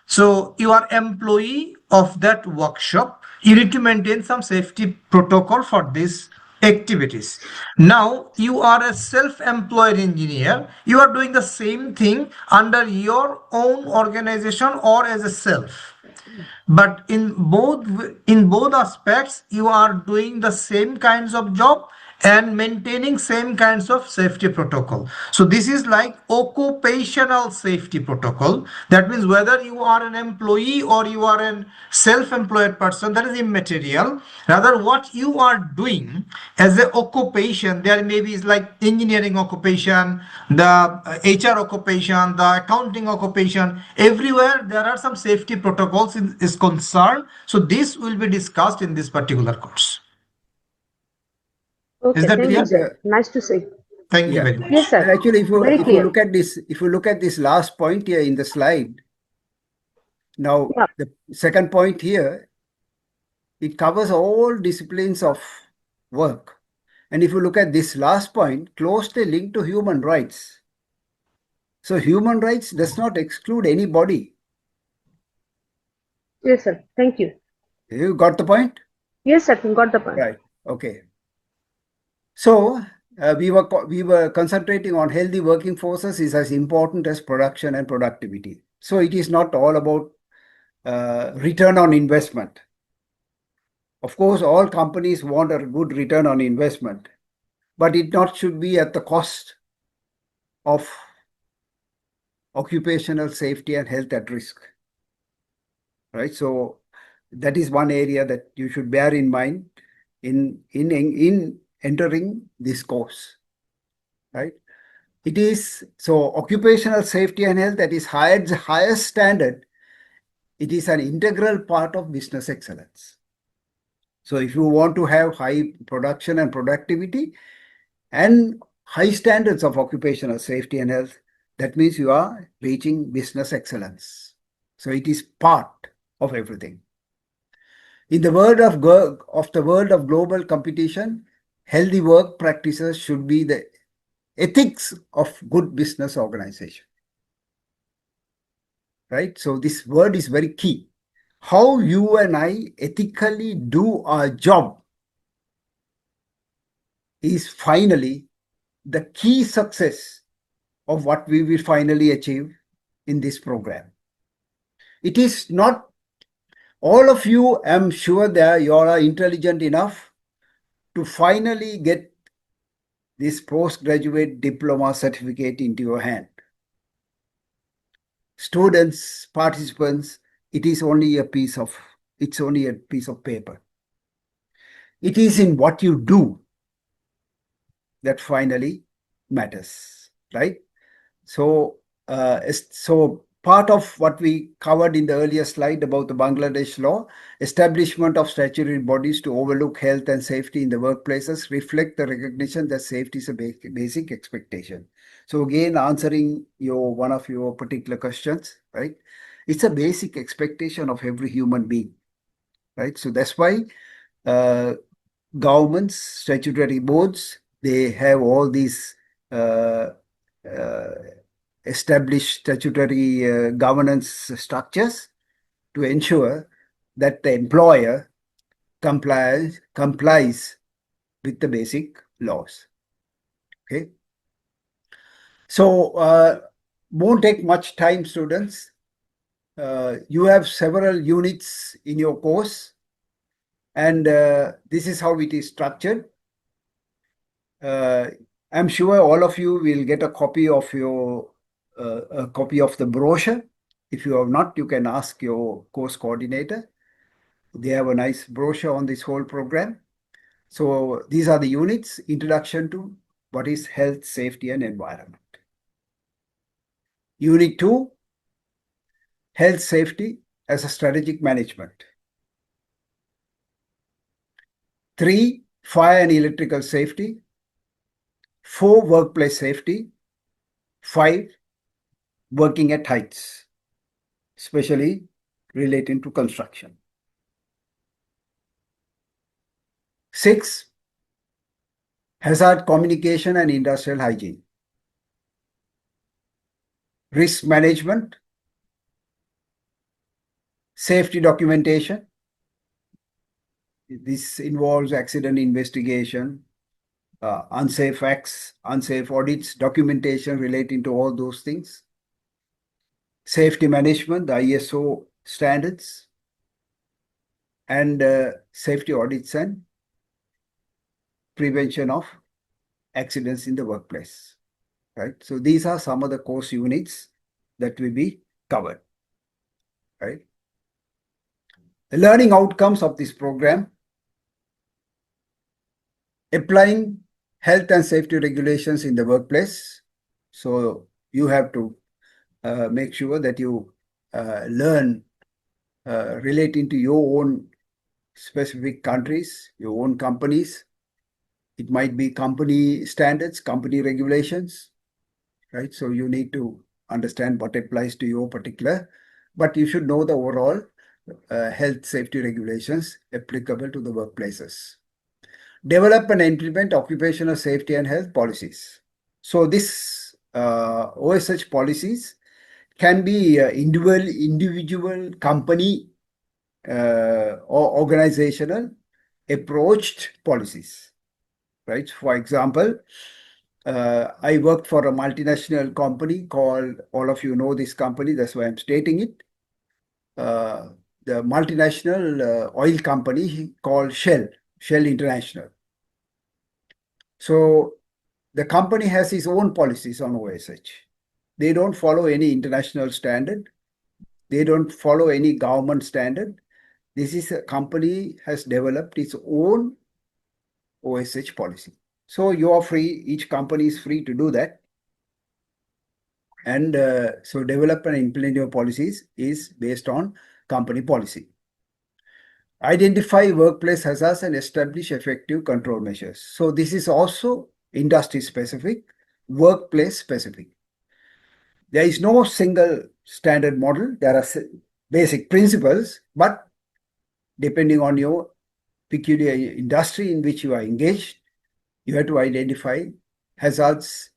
So you are employee of that workshop. You need to maintain some safety protocol for these activities. Now you are a self-employed engineer. You are doing the same thing under your own organization or as a self. But in both aspects, you are doing the same kinds of job and maintaining same kinds of safety protocol. So this is like occupational safety protocol. That means whether you are an employee or you are a self-employed person, that is immaterial. Rather, what you are doing as a occupation, there maybe is like engineering occupation, the HR occupation, the accounting occupation. Everywhere there are some safety protocols is concerned. So this will be discussed in this particular course. Okay, Is that thank clear? you, sir. Nice to see. Thank you very much. Yes, sir. And actually, Very if you clear. look at this last point here in the slide, now the second point here, it covers all disciplines of work. And if you look at this last point, closely linked to human rights. So human rights does not exclude anybody. Yes, sir. Thank you. You got the point? Yes, sir. Got the point. Right. Okay. So we were concentrating on healthy working forces is as important as production and productivity. So it is not all about return on investment. Of course, all companies want a good return on investment, but it not should be at the cost of occupational safety and health at risk. Right. So that is one area that you should bear in mind in entering this course. Right. It is so occupational safety and health that is highest standard. It is an integral part of business excellence. So if you want to have high production and productivity and high standards of occupational safety and health, that means you are reaching business excellence. So it is part of everything. In the world of global competition, healthy work practices should be the ethics of good business organization. Right? So this word is very key. How you and I ethically do our job is finally the key success of what we will finally achieve in this program. It is not all of you, I'm sure that you are intelligent enough to finally get this postgraduate diploma certificate into your hand. Students, participants, it's only a piece of paper. It is in what you do that finally matters, right? So part of what we covered in the earlier slide about the Bangladesh law, establishment of statutory bodies to overlook health and safety in the workplaces reflect the recognition that safety is a basic expectation. So again, answering one of your particular questions, right? It's a basic expectation of every human being, right? So that's why governments, statutory boards, they have all these established statutory governance structures to ensure that the employer complies with the basic laws. Okay. So won't take much time, students. You have several units in your course, and this is how it is structured. I'm sure all of you will get a copy of the brochure. If you have not, you can ask your course coordinator. They have a nice brochure on this whole program. So these are the units: introduction to what is health, safety, and environment. Unit 2, health safety as a strategic management. 3, fire and electrical safety. 4, workplace safety. 5, working at heights, especially relating to construction. 6, hazard communication and industrial hygiene. Risk management, safety documentation. This involves accident investigation, unsafe acts, unsafe audits, documentation relating to all those things. Safety management, the ISO standards, and safety audits and prevention of accidents in the workplace. Right. So these are some of the course units that will be covered. Right. The learning outcomes of this program: applying health and safety regulations in the workplace. So you have to make sure that you learn relating to your own specific countries, your own companies. It might be company standards, company regulations, right? So you need to understand what applies to your particular, but you should know the overall health safety regulations applicable to the workplaces. Develop and implement occupational safety and health policies. So this OSH policies can be individual company or organizational approached policies, right? For example, I worked for a multinational company called, all of you know this company, that's why I'm stating it. The multinational oil company called Shell International. So the company has its own policies on OSH. They don't follow any international standard. They don't follow any government standard. This is a company has developed its own OSH policy. So you are free, each company is free to do that. And so develop and implement your policies is based on company policy. Identify workplace hazards and establish effective control measures. So this is also industry specific, workplace specific. There is no single standard model. There are basic principles, but depending on your peculiar industry in which you are engaged, you have to identify hazards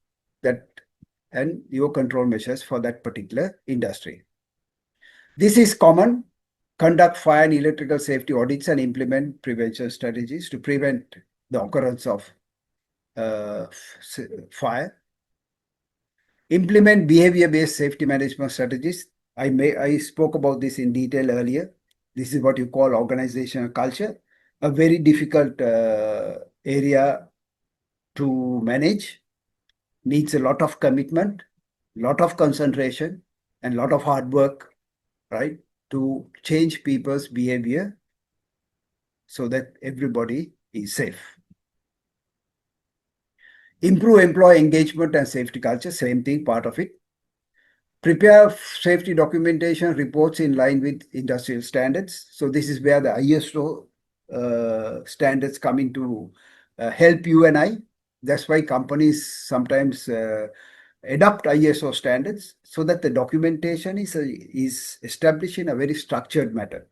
and your control measures for that particular industry. This is common. Conduct fire and electrical safety audits and implement prevention strategies to prevent the occurrence of fire. Implement behavior-based safety management strategies. I spoke about this in detail earlier. This is what you call organizational culture, a very difficult area to manage, needs a lot of commitment, lot of concentration, and lot of hard work, right, to change people's behavior so that everybody is safe. Improve employee engagement and safety culture, same thing, part of it. Prepare safety documentation reports in line with industrial standards. So this is where the ISO standards come into help you and I. That's why companies sometimes adopt ISO standards so that the documentation is established in a very structured manner.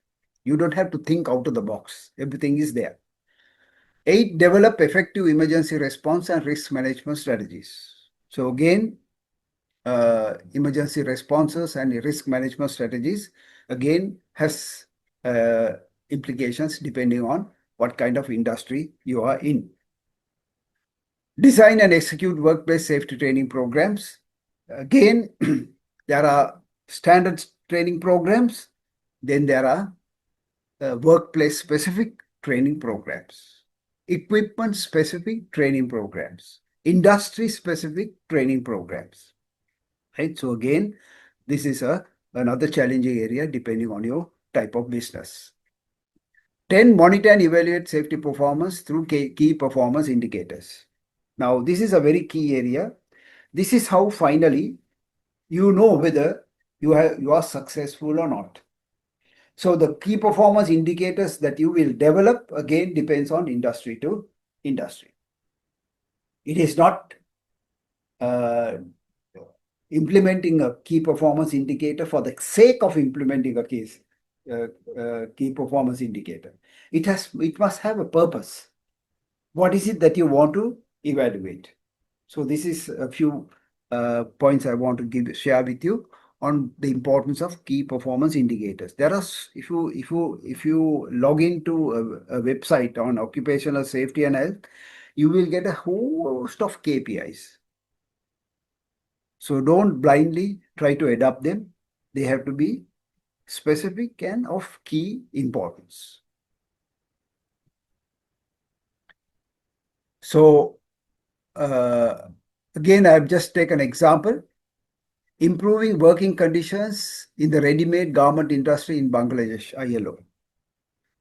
You don't have to think out of the box. Everything is there. 8, develop effective emergency response and risk management strategies. So again, emergency responses and risk management strategies again has implications depending on what kind of industry you are in. Design and execute workplace safety training programs. Again, there are standard training programs, then there are workplace specific training programs, equipment specific training programs, industry specific training programs. Right? So again, this is another challenging area depending on your type of business. 10, monitor and evaluate safety performance through key performance indicators. Now, this is a very key area. This is how finally you know whether you are successful or not. So the key performance indicators that you will develop again depends on industry to industry. It is not implementing a key performance indicator for the sake of implementing a key performance indicator. It must have a purpose. What is it that you want to evaluate? So this is a few points I want to share with you on the importance of key performance indicators. There are, if you log into a website on occupational safety and health, you will get a host of KPIs. So don't blindly try to adopt them. They have to be specific and of key importance. So again, I've just taken an example. Improving working conditions in the ready-made garment industry in Bangladesh, ILO.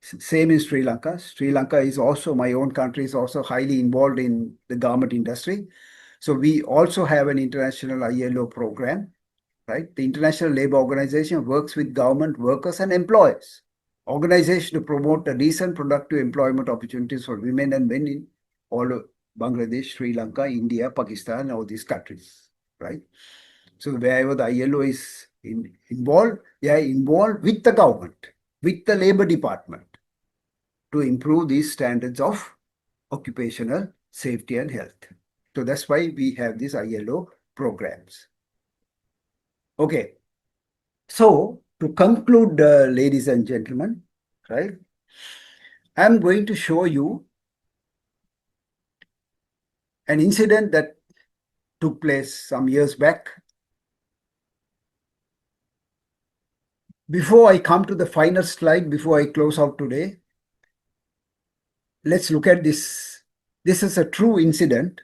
Same in Sri Lanka. Sri Lanka is also, my own country is also highly involved in the garment industry. So we also have an international ILO program, right? The International Labour Organization works with government workers and employers. Organization to promote a decent, productive employment opportunities for women and men in all of Bangladesh, Sri Lanka, India, Pakistan, all these countries, right? So wherever the ILO is involved, they are involved with the government, with the labor department to improve these standards of occupational safety and health. So that's why we have these ILO programs. Okay. So to conclude, ladies and gentlemen, right, I'm going to show you an incident that took place some years back. Before I come to the final slide, before I close out today, let's look at this. This is a true incident.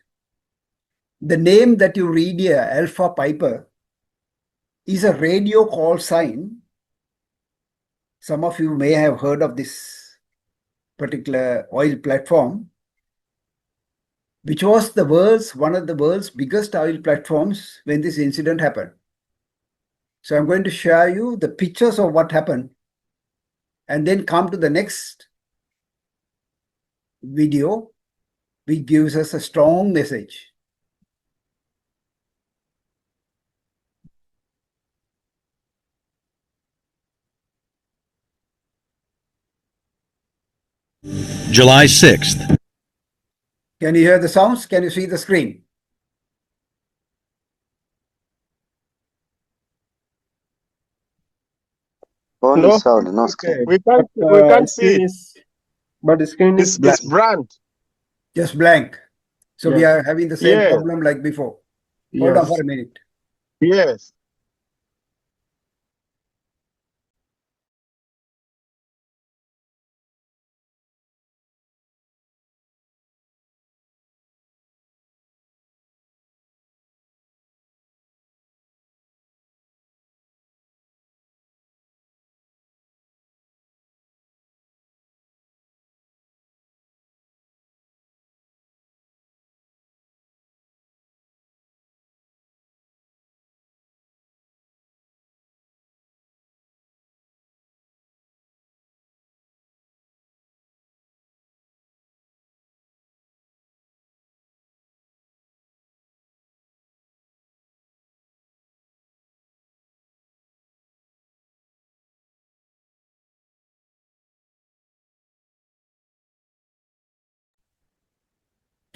The name that you read here, Alpha Piper, is a radio call sign. Some of you may have heard of this particular oil platform, which was one of the world's biggest oil platforms when this incident happened. So I'm going to share you the pictures of what happened and then come to the next video, which gives us a strong message. July 6th. Can you hear the sounds? Can you see the screen? Only No, sound, no screen. okay. We But can't see screen it. is, but the screen is It's blank. brand. Just blank. So we Yes. are having the same Yes. problem like before. Hold on Yes. for a minute. Yes.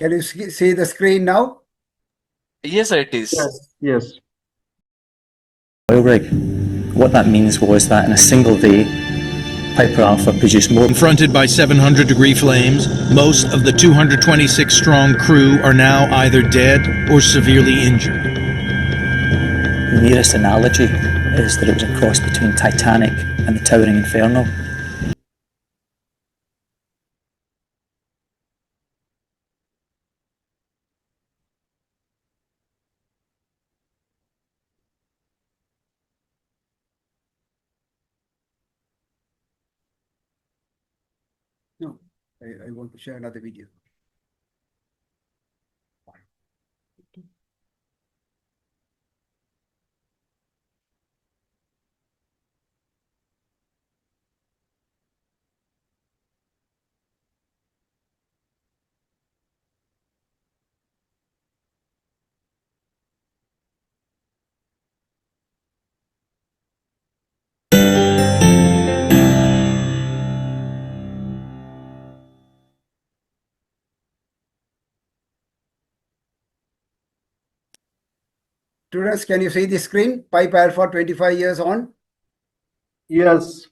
Can you see the screen now? Yes, sir, it is. Yes, yes. Oil rig. What that means was that in a single day, Piper Alpha produced more. Confronted by 700-degree flames, most of the 226-strong crew are now either dead or severely injured. The nearest analogy is that it was a cross between Titanic and the Towering Inferno. No, I want to share another video. Students, can you see the screen? Piper Alpha 25 years on. Yes.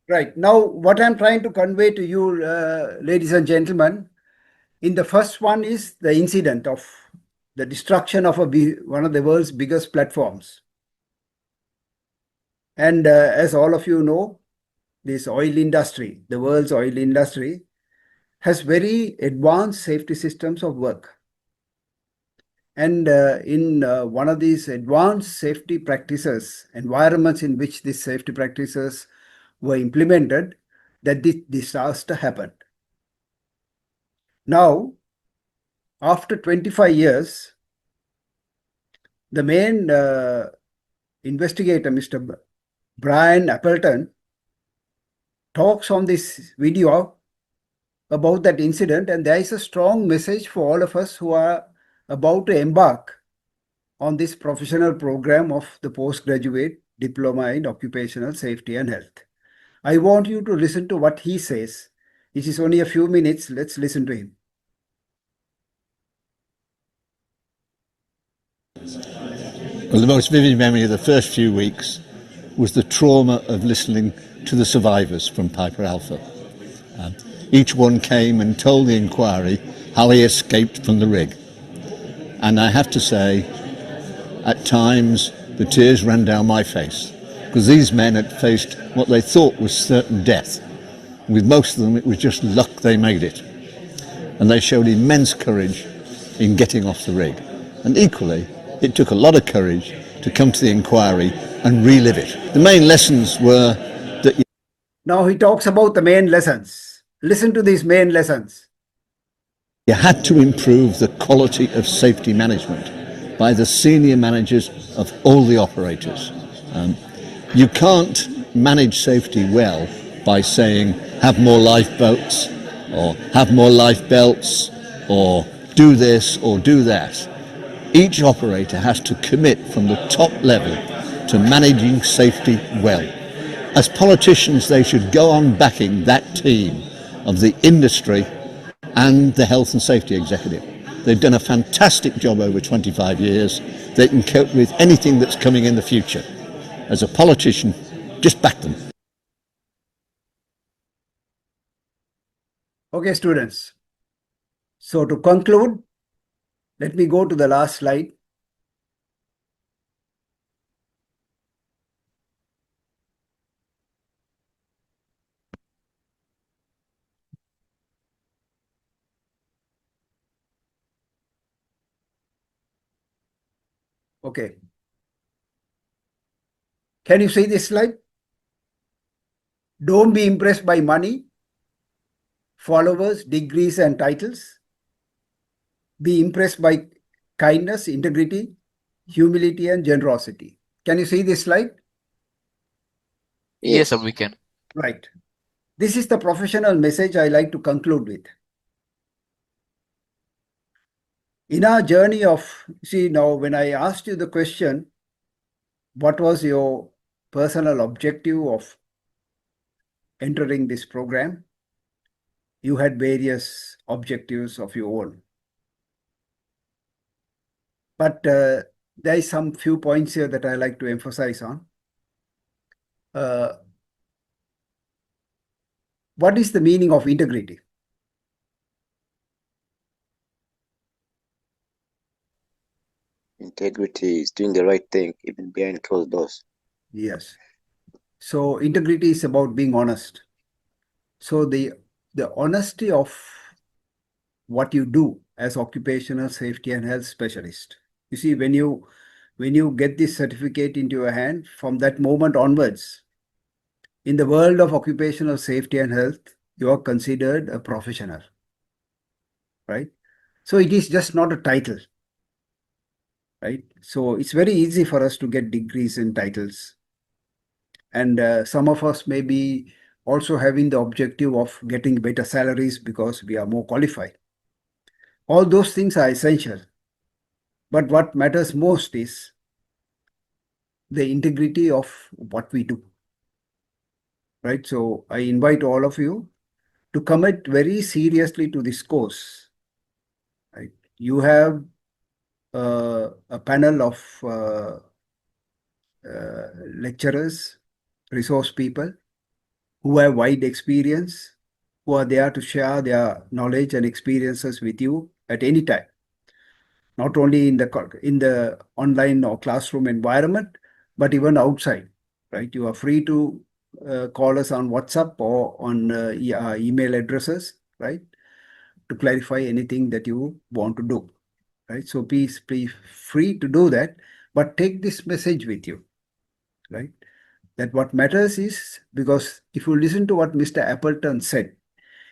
Right. Now, what I'm trying to convey to you, ladies and gentlemen, in the first one is the incident of the destruction of one of the world's biggest platforms. And as all of you know, this oil industry, the world's oil industry, has very advanced safety systems of work. And in one of these advanced safety practices, environments in which these safety practices were implemented, that this disaster happened. Now, after 25 years, the main investigator, Mr. Brian Appleton, talks on this video about that incident, and there is a strong message for all of us who are about to embark on this professional program of the postgraduate diploma in occupational safety and health. I want you to listen to what he says. It is only a few minutes. Let's listen to him. Well, the most vivid memory of the first few weeks was the trauma of listening to the survivors from Piper Alpha. Each one came and told the inquiry how he escaped from the rig. And I have to say, at times, the tears ran down my face, because these men had faced what they thought was certain death. With most of them, it was just luck they made it. And they showed immense courage in getting off the rig. And equally, it took a lot of courage to come to the inquiry and relive it. The main lessons were that... Now he talks about the main lessons. Listen to these main lessons. You had to improve the quality of safety management by the senior managers of all the operators. You can't manage safety well by saying have more lifeboats or have more life belts or do this or do that. Each operator has to commit from the top level to managing safety well. As politicians, they should go on backing that team of the industry and the health and safety executive. They've done a fantastic job over 25 years. They can cope with anything that's coming in the future. As a politician, just back them. Okay, students. So to conclude, let me go to the last slide. Okay. Can you see this slide? Don't be impressed by money, followers, degrees, and titles. Be impressed by kindness, integrity, humility, and generosity. Can you see this slide? Yes, sir, we can. Right. This is the professional message I like to conclude with. In our journey of, see now, when I asked you the question, what was your personal objective of entering this program? You had various objectives of your own. But there is some few points here that I like to emphasize on. What is the meaning of integrity? Integrity is doing the right thing, even behind closed doors. Yes. So integrity is about being honest. So the honesty of what you do as occupational safety and health specialist. You see, when you get this certificate into your hand, from that moment onwards, in the world of occupational safety and health, you are considered a professional, right? So it is just not a title, right? So it's very easy for us to get degrees and titles. And some of us may be also having the objective of getting better salaries because we are more qualified. All those things are essential. But what matters most is the integrity of what we do, right? So I invite all of you to commit very seriously to this course, right? You have a panel of lecturers, resource people who have wide experience, who are there to share their knowledge and experiences with you at any time, not only in the online or classroom environment, but even outside, right? You are free to call us on WhatsApp or on email addresses, right, to clarify anything that you want to do, right? So please free to do that, but take this message with you, right? That what matters is, because if you listen to what Mr. Appleton said,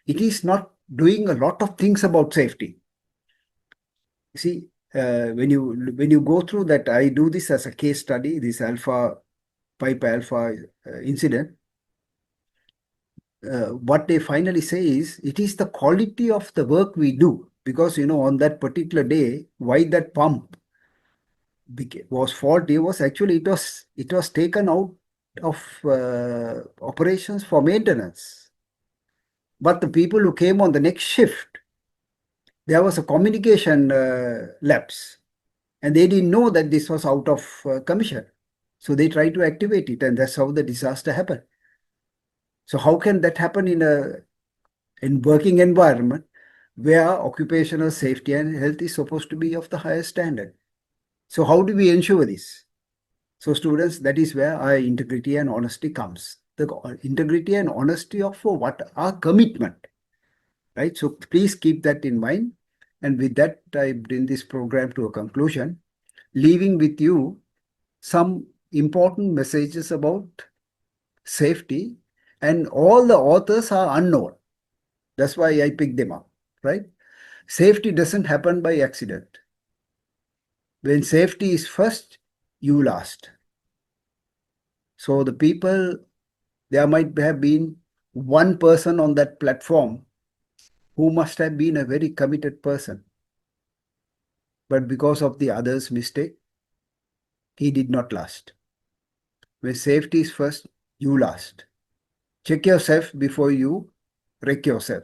it is not doing a lot of things about safety. You see, when you go through that, I do this as a case study, this pipe alpha incident. What they finally say is, it is the quality of the work we do, because on that particular day, why that pump was faulty was actually it was taken out of operations for maintenance. But the people who came on the next shift, there was a communication lapse, and they didn't know that this was out of commission. So they tried to activate it, and that's how the disaster happened. So how can that happen in a working environment where occupational safety and health is supposed to be of the highest standard? So how do we ensure this? So students, that is where our integrity and honesty comes. The integrity and honesty of what our commitment, right? So please keep that in mind. And with that, I bring this program to a conclusion, leaving with you some important messages about safety, and all the authors are unknown. That's why I picked them up, right? Safety doesn't happen by accident. When safety is first, you last. So the people, there might have been one person on that platform who must have been a very committed person. But because of the other's mistake, he did not last. When safety is first, you last. Check yourself before you wreck yourself.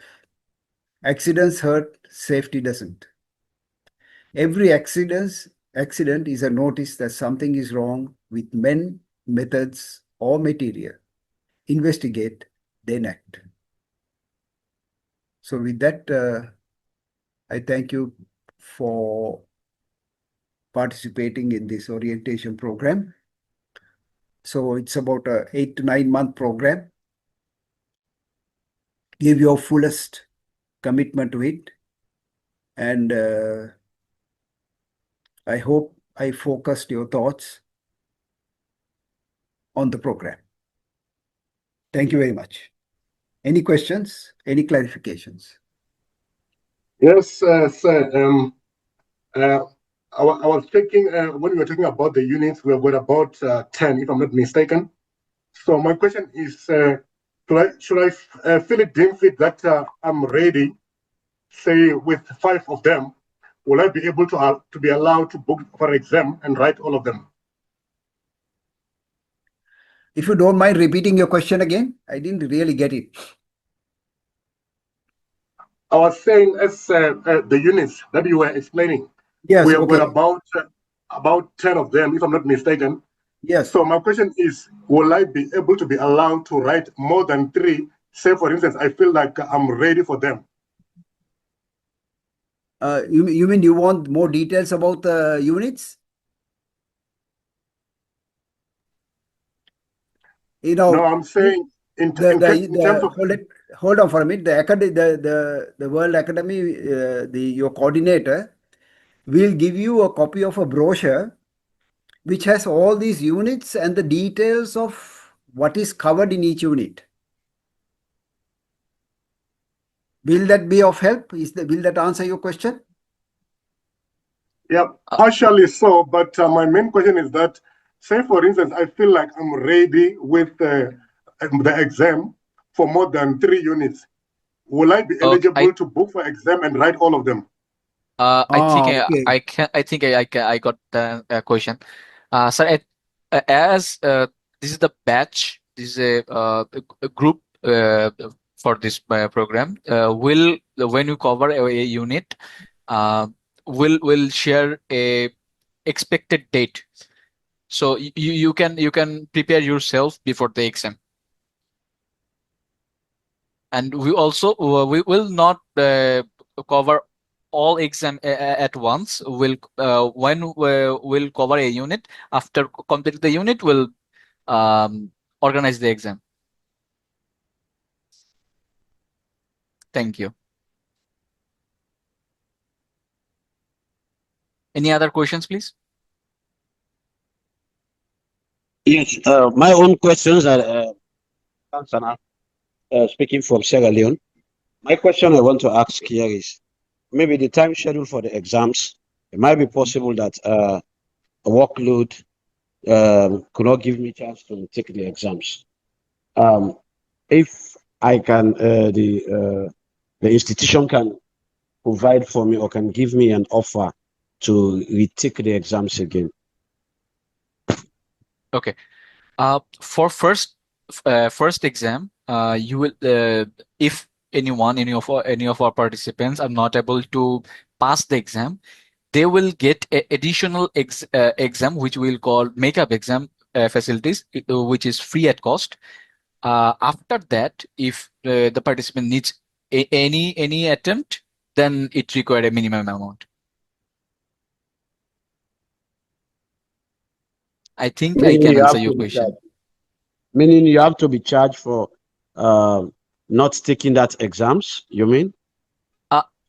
Accidents hurt, safety doesn't. Every accident is a notice that something is wrong with men, methods, or material. Investigate, then act. So with that, I thank you for participating in this orientation program. So it's about an 8 to 9 month program. Give your fullest commitment to it. And I hope I focused your thoughts on the program. Thank you very much. Any questions? Any clarifications? Yes, sir. I was checking when we were talking about the units, we have got about 10, if I'm not mistaken. So my question is, should I fill it deem fit that I'm ready, say with 5 of them, will I be able to be allowed to book for an exam and write all of them? If you don't mind repeating your question again, I didn't really get it. I was saying, as the units that you were explaining, yes, we have okay. got about about 10 of them, if I'm not mistaken. Yes. So my question is, will I be able to be allowed to write more than 3? Say, for instance, I feel like I'm ready for them. You mean you want more details about the units? You know, No, I'm saying in terms of hold on for a minute. The World Academy, your coordinator will give you a copy of a brochure which has all these units and the details of what is covered in each unit. Will that be of help? Will that answer your question? Yeah, partially so, but my main question is that, say for instance, I feel like I'm ready with the exam for more than 3 units. Will I be eligible to book for exam and write all of them? I think I got the question. Sir, as this is the batch, this is a group for this program. Will when you cover a unit, will share a expected date, so you can prepare yourself before the exam. And we also we will not cover all exam at once. We'll when we'll cover a unit, after completing the unit, we'll organize the exam. Thank you. Any other questions, please? Yes, my own questions are speaking from Sierra Leone. My question I want to ask here is, maybe the time schedule for the exams, it might be possible that a workload could not give me chance to take the exams. If I can, the institution can provide for me or can give me an offer to retake the exams again. Okay. For first exam, you will if any of our participants are not able to pass the exam, they will get a additional exam which we'll call makeup exam facilities, which is free at cost. After that, if the participant needs any attempt, then it requires a minimum amount. I think I can answer your question. Meaning you have to be charged for not taking that exams, you mean?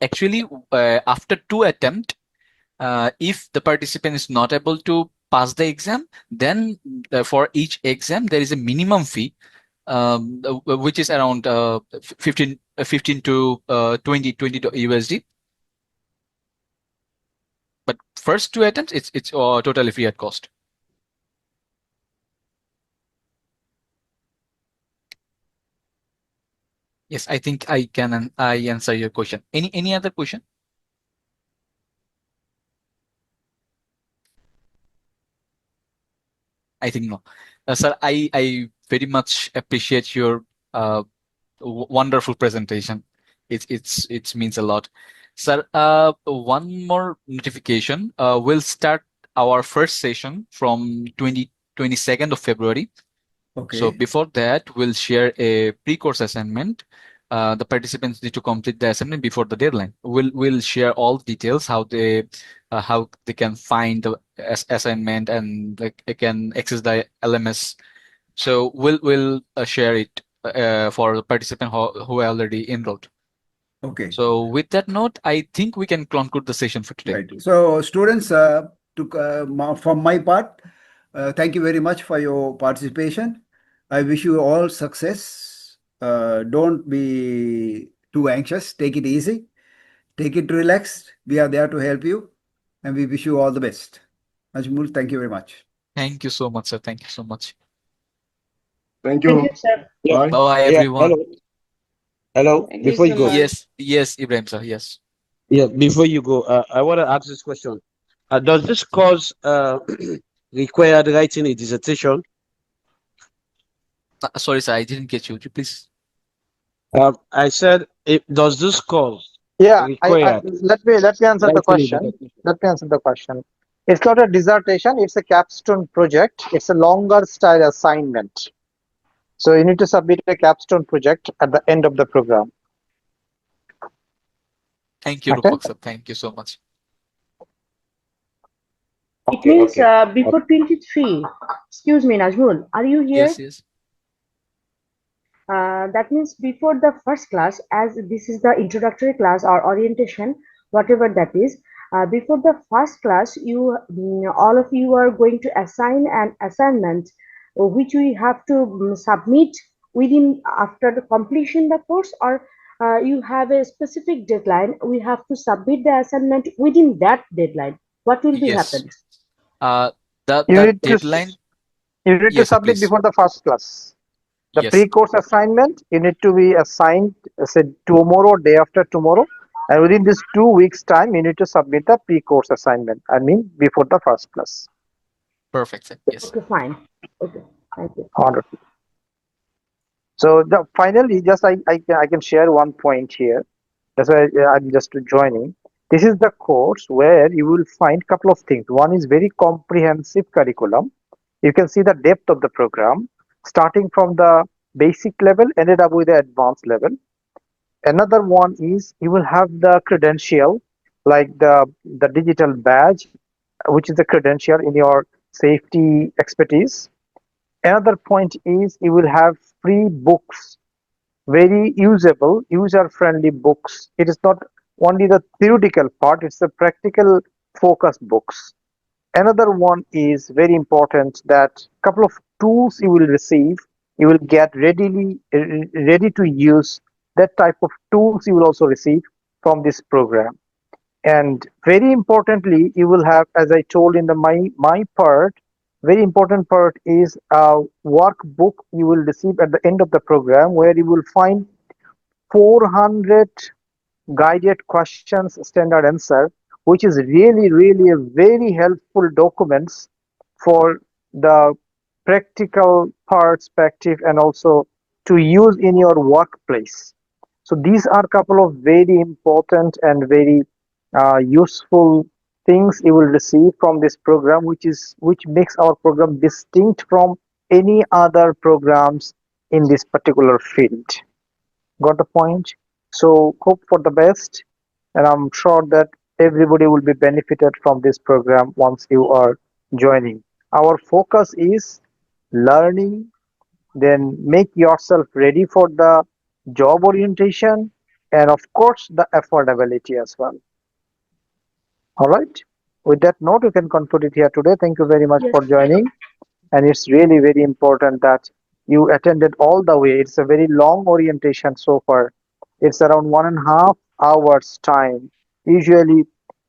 Actually, after 2 attempts, if the participant is not able to pass the exam, then for each exam there is a minimum fee, which is around 15 to 20 USD. But first 2 attempts, it's totally free at cost. Yes, I think I answer your question. Any other question? I think no. Sir, I very much appreciate your wonderful presentation. It means a lot. Sir, one more notification. We'll start our first session from 22nd of February. Okay. So before that, we'll share a pre-course assignment. The participants need to complete the assignment before the deadline. We'll share all details, how they can find the assignment and they can access the LMS. So we'll share it for the participant who are already enrolled. Okay. So with that note, I think we can conclude the session for today. Right. So students, from my part, thank you very much for your participation. I wish you all success. Don't be too anxious. Take it easy. Take it relaxed. We are there to help you. And we wish you all the best. Ajmul, thank you very much. Thank you so much, sir. Thank you so much. Thank you. Thank you, sir. Yeah. Bye, everyone. Hello. Thank you Before so you go. much. Yes, Ibrahim, sir. Yes. Yeah, before you go, I want to ask this question. Does this course require writing a dissertation? Sorry, sir. I didn't get you. Would you please? I said, does this course Yeah, require let me answer the writing a question. dissertation? Let me answer the question. It's not a dissertation, it's a capstone project. It's a longer style assignment. So you need to submit a capstone project at the end of the program. Thank you, Okay. Rupak sir. Thank you so much. It means before 23. Excuse me, Najmul, are you here? Yes, yes. That means before the first class, as this is the introductory class or orientation, whatever that is, before the first class, all of you are going to assign an assignment which we have to submit within after the completion the course, or you have a specific deadline. We have to submit the assignment within that deadline. What will be Yes. happened? The You need deadline. you need to Yes, sir, submit please. before the first class. The Yes. pre-course assignment, you need to be assigned, say tomorrow, day after tomorrow, and within this 2 weeks time, you need to submit the pre-course assignment. I mean, before the first class. Perfect, sir. Yes. Okay, fine. Okay, thank you. Wonderful. So finally, just I can share one point here. That's why I'm just joining. This is the course where you will find couple of things. One is very comprehensive curriculum. You can see the depth of the program, starting from the basic level, ended up with the advanced level. Another one is you will have the credential, like the digital badge, which is the credential in your safety expertise. Another point is you will have free books, very usable, user-friendly books. It is not only the theoretical part, it's the practical focus books. Another one is very important, that couple of tools you will receive, you will get ready to use. That type of tools you will also receive from this program. And very importantly, you will have, as I told in the my part, very important part is a workbook you will receive at the end of the program, where you will find 400 guided questions, standard answer, which is really a very helpful documents for the practical perspective and also to use in your workplace. So these are couple of very important and very useful things you will receive from this program, which makes our program distinct from any other programs in this particular field. Got the point? So hope for the best, and I'm sure that everybody will be benefited from this program once you are joining. Our focus is learning, then make yourself ready for the job orientation, and of course the affordability as well. All right. With that note, we can conclude it here today. Thank you very much Yes. for joining. And it's really very important that you attended all the way. It's a very long orientation so far. It's around 1.5 hours time. Usually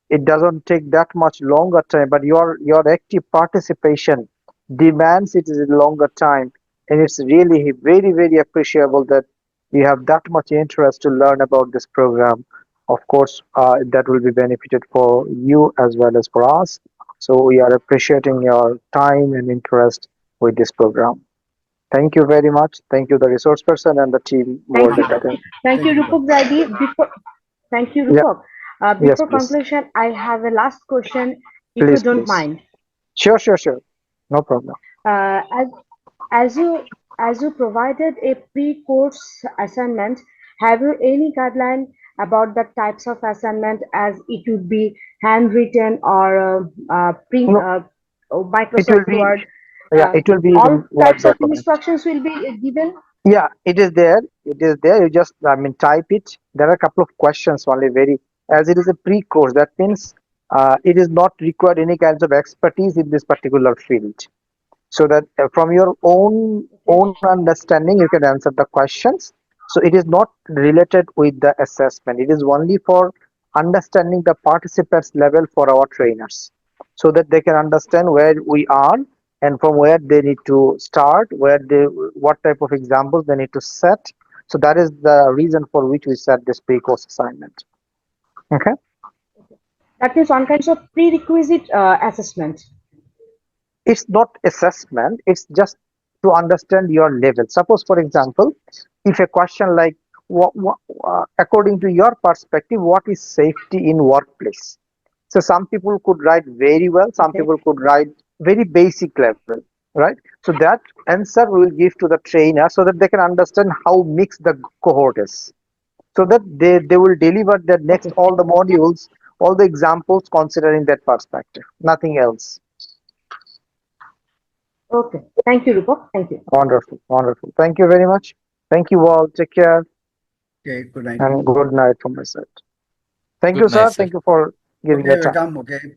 it doesn't take that much longer time, but your active participation demands it is a longer time. And it's really very appreciable that you have that much interest to learn about this program. Of course, that will be benefited for you as well as for us. So we are appreciating your time and interest with this program. Thank you very much. Thank you, the resource person and the team. Thank you. Thank you, Rupak Zaidi. Thank you, Rupak. Yes, Before please. conclusion, I have a last question, if you Please, don't please. mind. Sure. No problem. Uh, as as you provided a pre-course assignment, have you any guideline about the types of assignment, as it would be handwritten or print, No, it will Microsoft be, Word? it will be All in Word types of document. instructions will be given. Yeah, it is there. It is there. You just, type it. There are a couple of questions only, as it is a pre-course, that means it is not required any kinds of expertise in this particular field. So that from your own understanding, you can answer the questions. So it is not related with the assessment. It is only for understanding the participants level for our trainers, so that they can understand where we are and from where they need to start, what type of examples they need to set. So that is the reason for which we set this pre-course assignment. Okay. That is one kind of prerequisite assessment. It's not assessment, it's just to understand your level. Suppose, for example, if a question like, according to your perspective, what is safety in workplace? So some people could write very well, some people could write very basic level, right? So that answer we will give to the trainer so that they can understand how mixed the cohort is. So that they will deliver their next all the modules, all the examples considering that perspective, nothing else. Okay. Thank you, Rupak. Thank you. Wonderful, wonderful. Thank you very much. Thank you all. Take care. Okay, good night. And good night from my side. Thank Good you, sir. night, sir. Thank you for giving Okay, your time. welcome. Okay.